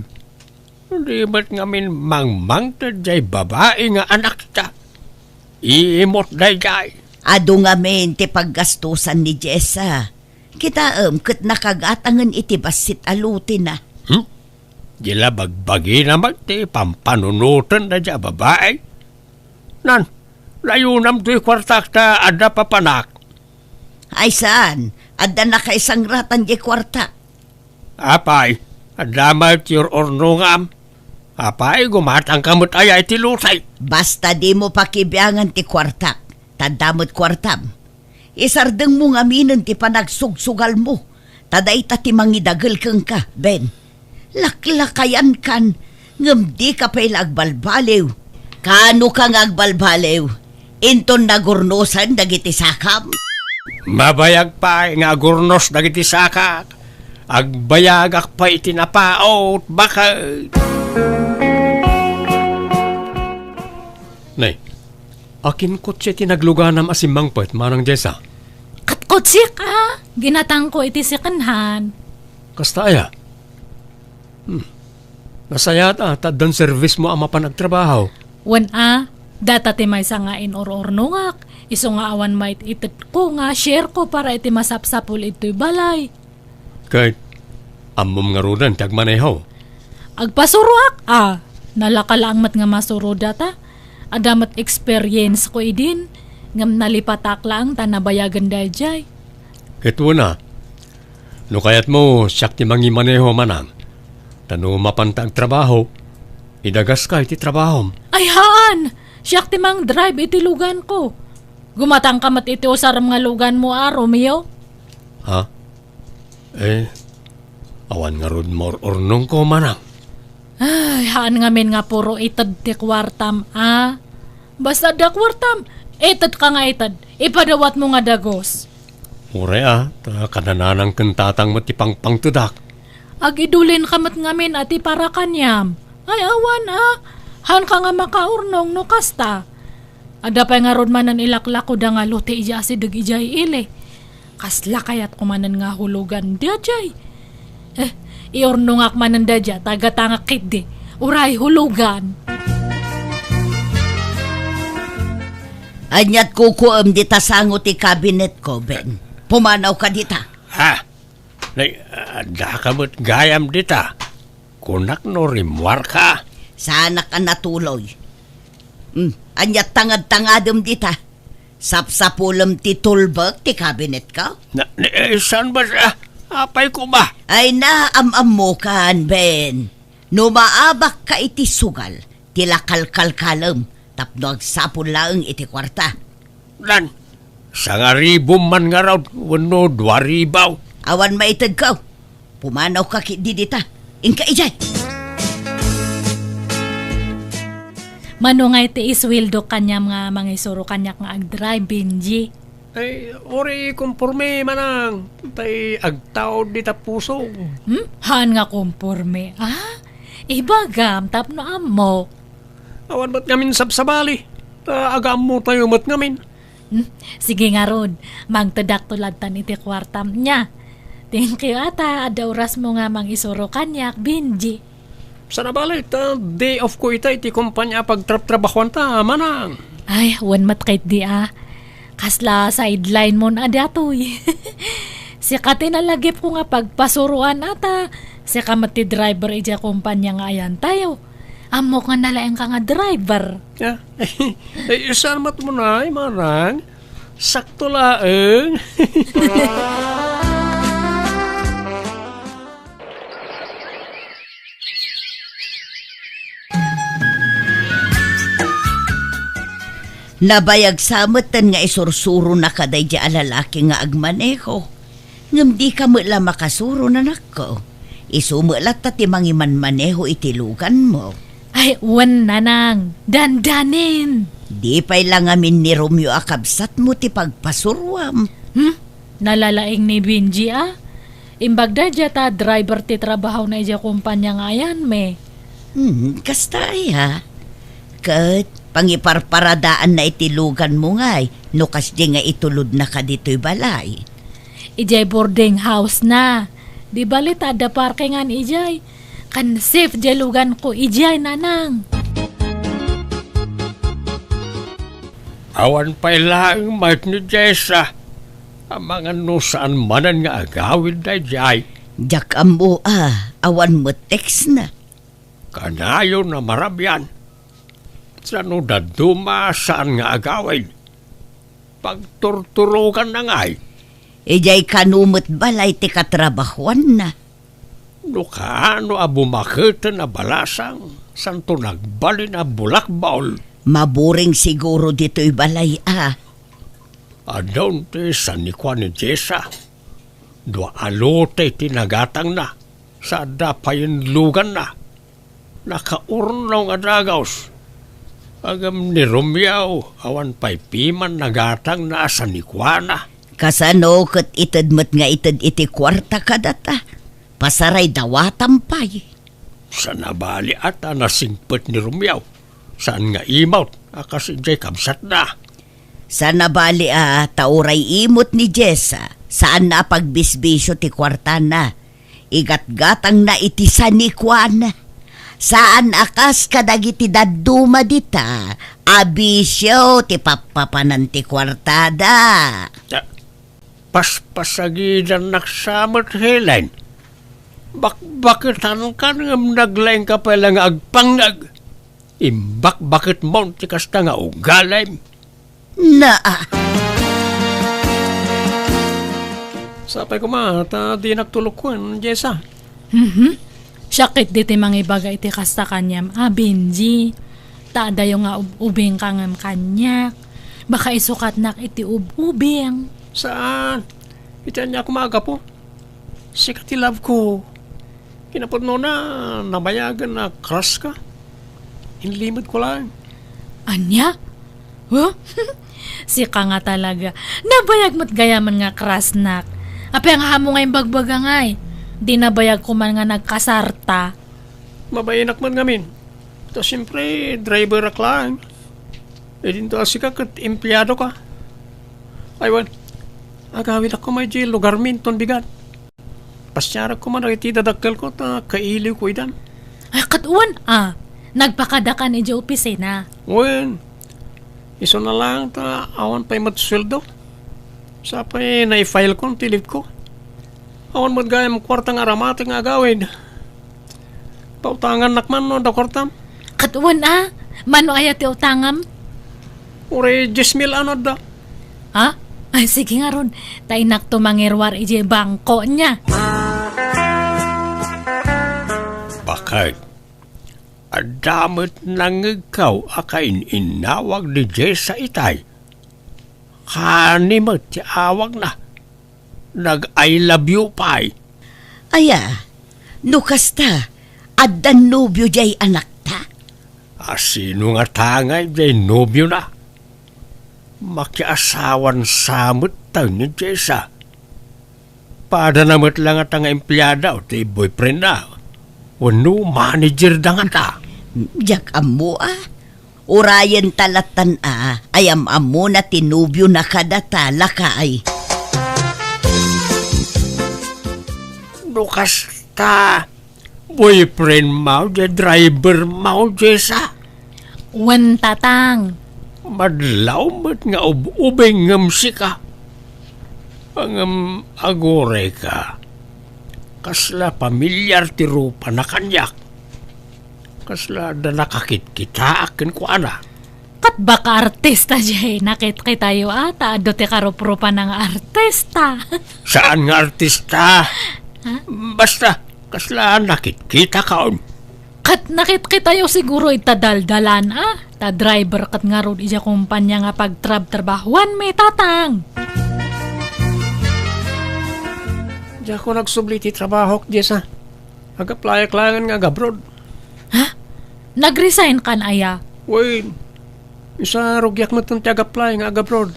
Di ba't ngamin mangmang tadyay babae nga anak ta? Iimot daygay.
Ado nga men ti paggastusan ni Jessa. Kitaam kat nakagatangan iti basit alutin na.
Dila bagbagi naman ti pampanunutan na dya babae. Nan, layo nam to'y kwartak ta ada papanak.
Ay saan? Ada na kaisang ratan di kwarta.
Apay, adamat your ornongam. Apay, gumatang kamot ay ti lusay.
Basta di mo pakibiyangan ti kwartak. Tandamot kwartam. Isardeng mo nga minon ti panagsugsugal mo. Taday ta ti mangidagal kang ka, Ben. Laklakayan kan. Ngam di ka pa'y agbalbalew. Kano kang agbalbalew? Inton nagurnosan dagiti sakam?
Mabayag pa nga gurnos dagiti sakak. Agbayag akpay tinapaot baka... Nay, akin ko siya tinagluganam asimangpet manang Jessa.
Kutsik ginatang ko iti sikanhan.
Kasta aya. Nasaya tadan service mo ang mapanagtrabaho.
Wan data ti may sangain or-ornungak. Iso nga awan mait itit ko nga share ko para iti masapsapul ito'y balay.
Kahit amom nga rudan tagmaneho.
Agpasuruak nalakalaang mat nga masuro data. Adamat experience ko idin. Ngam nalipatak lang tanabayagan dayjay.
Kito na. No kayat mo siyak ti mangi maneho manang. Tano mapantag trabaho. Idagas ka iti trabaho.
Ay haan! Siyak ti mang drive iti lugan ko. Gumatang kamat iti usaram nga lugan mo Romeo.
Ha? Awan nga rod more ornong ko manang.
Ay, haan nga min nga puro itad ti kwartam Basta da kwartam, itad ka nga itad. Ipadawat mo nga dagos.
Ure kanananang kentatang mo ti pangtudak.
Agidulin kamat nga min ati para kanyam. Ay awan Han ka nga makaurnong no kasta. Ada pa nga rod manan ilaklako da nga lote ija si dag ijay ile. Kasla kayat kumanan nga hulugan da jay. Iornongak manan da jay tagatanga kiddi. Uray hulugan.
Anyat kukuam dita sango ti cabinet ko, Ben. Pumanaw ka dita.
Da ka mo't gayam dita. Kunak no rimwar ka.
Sana ka natuloy. Anyat tangad-tangadam dita. Sapsapulam ti tulbag ti cabinet ka.
Saan ba siya? Apay ko ba?
Ay naamam mo kan, Ben. Numaabak ka iti sugal. Tilakalkalkalam. Tapno agsapon laeng iti kwarta.
Lan, sangaribo man nga raw, wano dwaribaw.
Awan maitag ka. Pumanaw ka di dita. Inka ijay.
Mano nga iti iswildo kanyam nga mangisuro kanyak nga agdrive, Benji.
Ay, ori kumporme manang. Tay agtao dita puso.
Han nga kumporme. Ibagam, tapno amo.
Awan ba't ngamin sabsabali? Agam mo tayo mat ngamin.
Sige nga rod, magtadak tulad tan iti kwartam niya. Thank you ata, ada oras mo nga mangisuro kanyak, Benji.
Sana balay, day off ko ita iti kumpanya pagtrabahuan ta, manang.
Ay, wan mat kahit di Kasla sideline mo na datoy. Sika tinalagip ko nga pagpasuruan ata. Sika mati driver ija kumpanya nga ayan tayo. Amo ka nalaeng ka nga driver.
Salamat mo na, manang. Sakto laeng.
Nabayag samatan nga isursuro na kaday di alalaki nga agmaneho. Ngam di ka mula makasuro na nako. Isumulat ta ti mangiman maneho itilugan mo.
Ay, wan nanang. Dandanin.
Di pa'y lang amin ni Romeo akabsat mo ti pagpasurwam.
Nalalaing ni Benji Imbagda dya ta driver ti trabaho na ija kumpanya nga yan me.
Kasta ha. Kat pangiparparadaan na itilugan mo ngay. Nukas di nga itulod na ka dito'y balay.
Ijay boarding house na. Di balit ada parkingan ijay. Kan safe jalugan ko ijay nanang.
Awan pa'y laing mat ni Jessa. Ang mga nusaan manan nga agawin na jay.
Jak ambo awan mo text na.
Kanayo na marabyan. Sano daduma saan nga agawin. Pagturturukan na ngay.
Ijay kanumot balay ti katrabahuan na.
No kaano abumakita na balasang. Santo nagbali na bulakbaol.
Maburing siguro dito'y balay
Adon ti san ni Juan ni Jessa. Dua alote tinagatang na. Sa dapayin lugan na. Nakaurnaw nga dragaws. Agam ni Romeo, awan pa'y piman nagatang na sa ni Juana.
Kasano kat itadmat nga itad iti kwarta ka data. Pasaray dawatampay.
Sa nabali ata nasingpet ni Romeo. Saan nga imaut, akasinjay kamsat na.
Sa nabali tauray imot ni Jessa, saan na pagbisbisyo ti kwartana. Igat-gatang na itisa ni Kwan. Saan akas kadagiti daduma dita, abisyo ti papapanan ti kwartada.
Paspasagidan naksamot Helen. Bakbakitan ka ng naglaing ka pala nga agpangag. Bakit mo ti kasta nga ugalay. Sapay ko di nagtulukwan, Jessa.
Sakit di ti mga ibaga iti kasta kanyam. Benji, taada yung nga ubing kangam kanya. Baka isukat nak iti ubing.
Saan? Itian niya kumaga po. Sikat love ko. Kinapod mo na nabayagan na crush ka. Inlimit ko lang.
Anya? Huh? Sika nga talaga. Nabayag mo't gayaman nga krasnak. Apay ang hamo ngayong bagbaga ngay. Di nabayag ko man nga nagkasarta.
Mabayinak man ngamin. Ito siyempre, driver ak lang. E dinto asika kat empleyado ka. Aywan, agawin ako may di lugar minton bigat. Pasyara ko man nakitidadakkel ko ta kailiw ko idan.
Ay katuan nagpakadakan iti opisina.
Wen, iso na lang ta awan pa'y matsweldo. Sa pa'y na-file ko, tilip ko. Awan magayam kwartang aramating agawin. Pautangan nakman no da kwartam.
Katuan mano aya ti utangam?
Ure 10,000 anod da.
Ha? Ay sige nga ron. Tay nak tumangirwar iti bangko niya.
Bakit? Adamot nang ikaw akain inawag ni Jessa itay. Kanimot ti awag na. Nag-I love you pa'y.
Aya, nukasta, addan nobyo jay anak ta.
Sino nga tangay jay nobyo na? Makiasawan samot tayo ni Jessa. Pada namot lang at ang empleyada o ti boyfriend na. Wano manager da nga ta.
Jak amo Urayan talatan ayam amo na tinubyo na kadata lakay.
Nukasta, boyfriend mo, driver mo, Jessa.
Wan tatang.
Madlaw mat nga ubing ngam sika. Ang agore ka. Kasla pamilyar ti rupa na kanyak. Kasla da nakakit kita akin ko ana.
Kat baka artista jay nakit tayo ado ti karupropa ng artista.
Saan nga artista? Basta, kasla nakit kita kaon.
Kat nakit tayo siguro itadaldalan ta driver kat nga ron ija kumpanya nga pagtrabahuan may tatang.
Di ako nagsubli ti trabaho, Jessa. Agaplaya-klayan nga gabrod.
Nag-resign kan aya?
Wait, isa rugyak mo itong tiagaplay nga agabrod.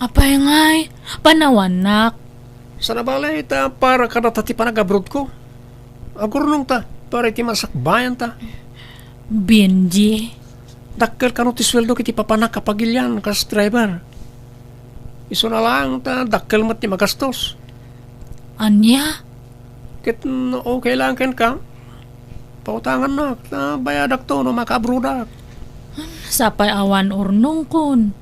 Apay ngay, panawan nak.
Sa nabalay ta para kadata ti panagabrod ko. Agurnong ta, para iti masakbayan ta.
Benji.
Dakkel ka no ti sweldo kiti papanak kapagilyan kas driver. Iso na lang ta, dakkel mo ti magastos.
Anya?
Kit okay lang ken ka. Pautangan na, bayadak to no makabrudak.
Sapay awan urnong kon.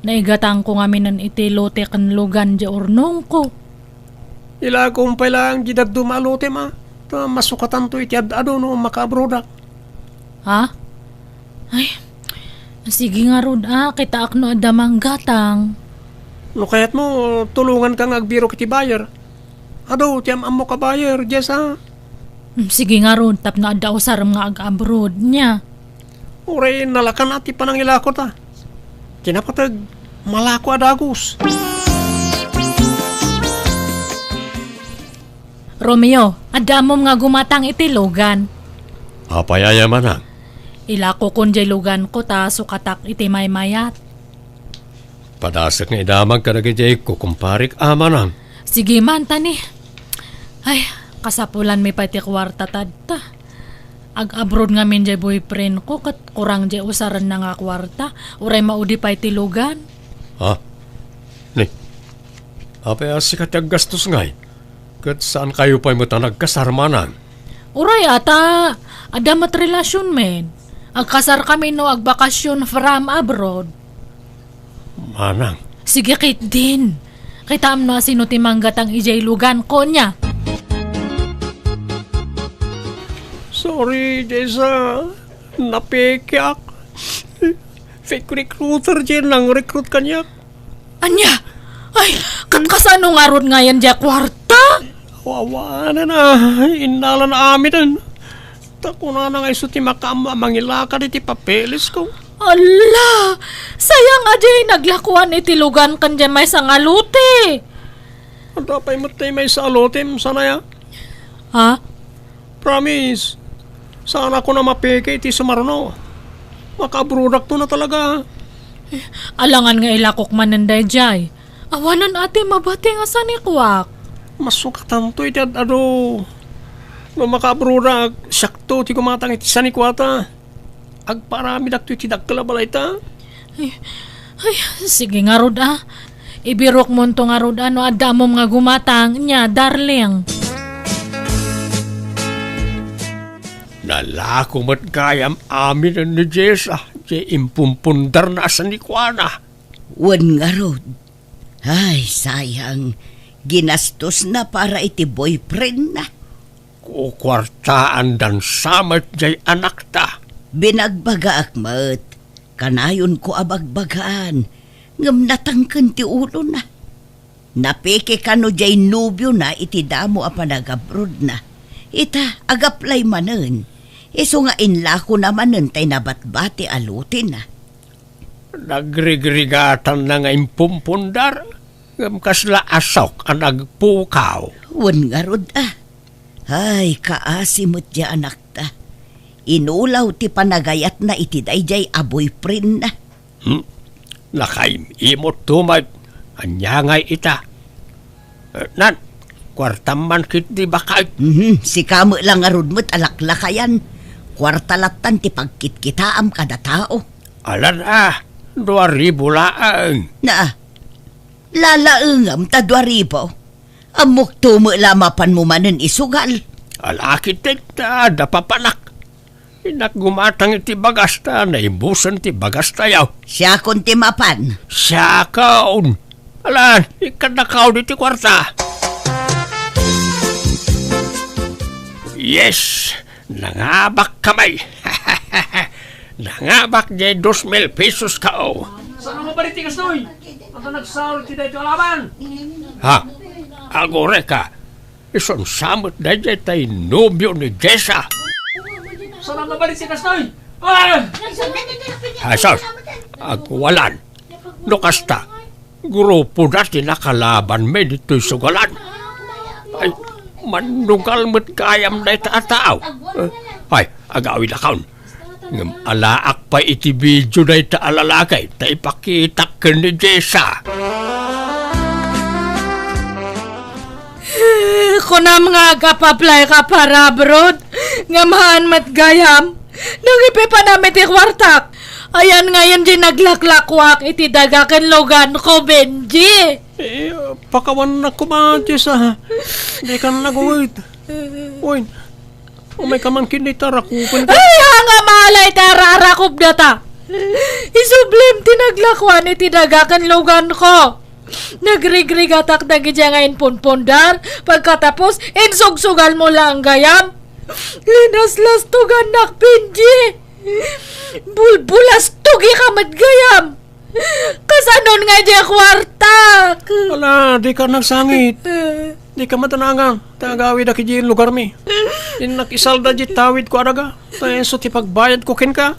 Naigatang ko ngamin ng iti lote kan lugan di urnong ko.
Ila kumpay lang jidad dumalote ma. Ta masukatan to iti adado no makabrudak.
Ha? Ay, sige nga ron kita akno adamang gatang.
No kayat mo, tulungan kang agbiro kiti bayer. Ado, tiyam amo ka bayer, Jessa.
Sige nga ron, tap na adaw saram nga ag-abroad niya.
Ure, nalakan ati pa ng ilako ta. Kinapatag, malako adagos.
Romeo, adamom nga gumatang iti lugan.
Apayaya man
Ilako kun jay lugan ko ta sukatak iti maymayat.
Padasak nga idamag ka na gajay ko kumparik amanang.
Sige man tani. Ay, kasapulan may pati kwarta tadta. Ag-abroad nga min jay boyfriend ko kat kurang jay usaran na nga kwarta. Uray maudi pa iti lugan.
Ha? Ni, apay asikat yung gastos ngay. Kat saan kayo pa'y mo nagkasarmanan?
Uray ata, adamat relasyon men. Agkasar kami no agbakasyon from abroad.
Manang,
Sige kit din. Kita amno sino timanggat ang ijay lugan ko niya.
sorry, Jessa. Napekyak. Fake recruiter dyan lang recruit kanya.
Anya? Ay, kasano nga ron nga yan dya kwarta?
Wawa na na. Inala na amin. Tako na nga iso ti makama mangilaka di papeles ko.
Ala, sayang ajay naglakuan itilugan kan dyan may sangalute.
Ada pa'y matay may salotim. Sana ya?
Ha?
Promise. Sana ko na mapeke iti sumarno. Makabrudak to na talaga.
Alangan nga ilakok mananday jay. Awanan ate mabati nga sa nikwak.
Masukatan to iti ado. No makabrudak, sakto ti kumatang iti sanikwata. Agparami dakto iti dakla balay ta.
Ay, sige nga rod ah. Ibirok mo to nga rod ano adda mo nga gumatang niya, darling.
Nalako mat kayam amin ni Jessa. Di impumpundar na sa nikwana.
Wan nga rod. Ay, sayang. Ginastos na para iti boyfriend na.
Kukwartaan dan samat jay anak ta.
Binagbaga akmat. Kanayon ko abagbagaan. Ngam natangken ti ulo na. Napeke kano jay nubyo na iti damo a panagabrod na. Ita agaplay manen. Iso nga inlako naman tay nabatbati alutin na.
Nagrigrigatan na nga impumpundar. Ngam kasla asok ang nagpukaw.
Wan nga rod ah. Ay, kaasimot ja anak ta. Inulaw ti panagayat na iti dayjay a boyfriend na.
Nakaimimot tumag. Anyangay ita. Nan, kwartaman kit di bakay.
Si kamo lang nga rod mo't alaklakayan. Kwartalatan ti pagkitkitaam kada tao.
Alan 2,000 laang.
Na, lalaengam ta 2,000. Amok tumo lamapan mo manen isugal.
Alakit ta, dapapanak. Inak gumatang iti bagasta, naibusan ti bagasta yaw.
Siya kon ti mapan.
Siya kaon. Alan, ikadakaw di ti kwarta. Yes, nangabak kamay. Nangabak di 2,000 pesos kao.
Saan mo ba rin tigas noy? Ang nagsahol ti dito alaban?
Ha? Agore ka. Ison samot na dyan tayo nobyo ni Jessa.
Saan mo ba rin tigas noy? Ah!
Hasas, agwalan. Nukasta, grupo dati nakalaban may dito'y sugalan. Ay, manugal mo't kayam na itataaw. Ay, agawin akawn. Ngam alaak pa iti video na itaalalagay ta ipakita ka ni Jessa.
Kunam nga kapaplay ka para abroad. Ngamahan mat gayam. Nangipi pa namin ti kwartak. Ayan ngayon di naglaklakwak iti dagakan logan ko, Benji.
Pakawan na kumahan, Jessa. Di ka na nag-uwit. Uy, umay ka man kinitarakupin ka.
Ay, nga malay tararakop na ta. Isublim tinaglakwan iti dagakan logan ko. Nagrigrigatak na gidya ngayon punpundar. Pagkatapos, insugsugal mo lang gayam. Linaslas tugan nak, Benji. Bulbulas tugi ka gayam. Kasanon nga dya kwartak.
Wala, di ka nagsangit. Di ka matanangang. Tagawid aki di lugar mi. Di nakisalda di tawid ko araga. Tayo so ti pagbayad ko kin ka.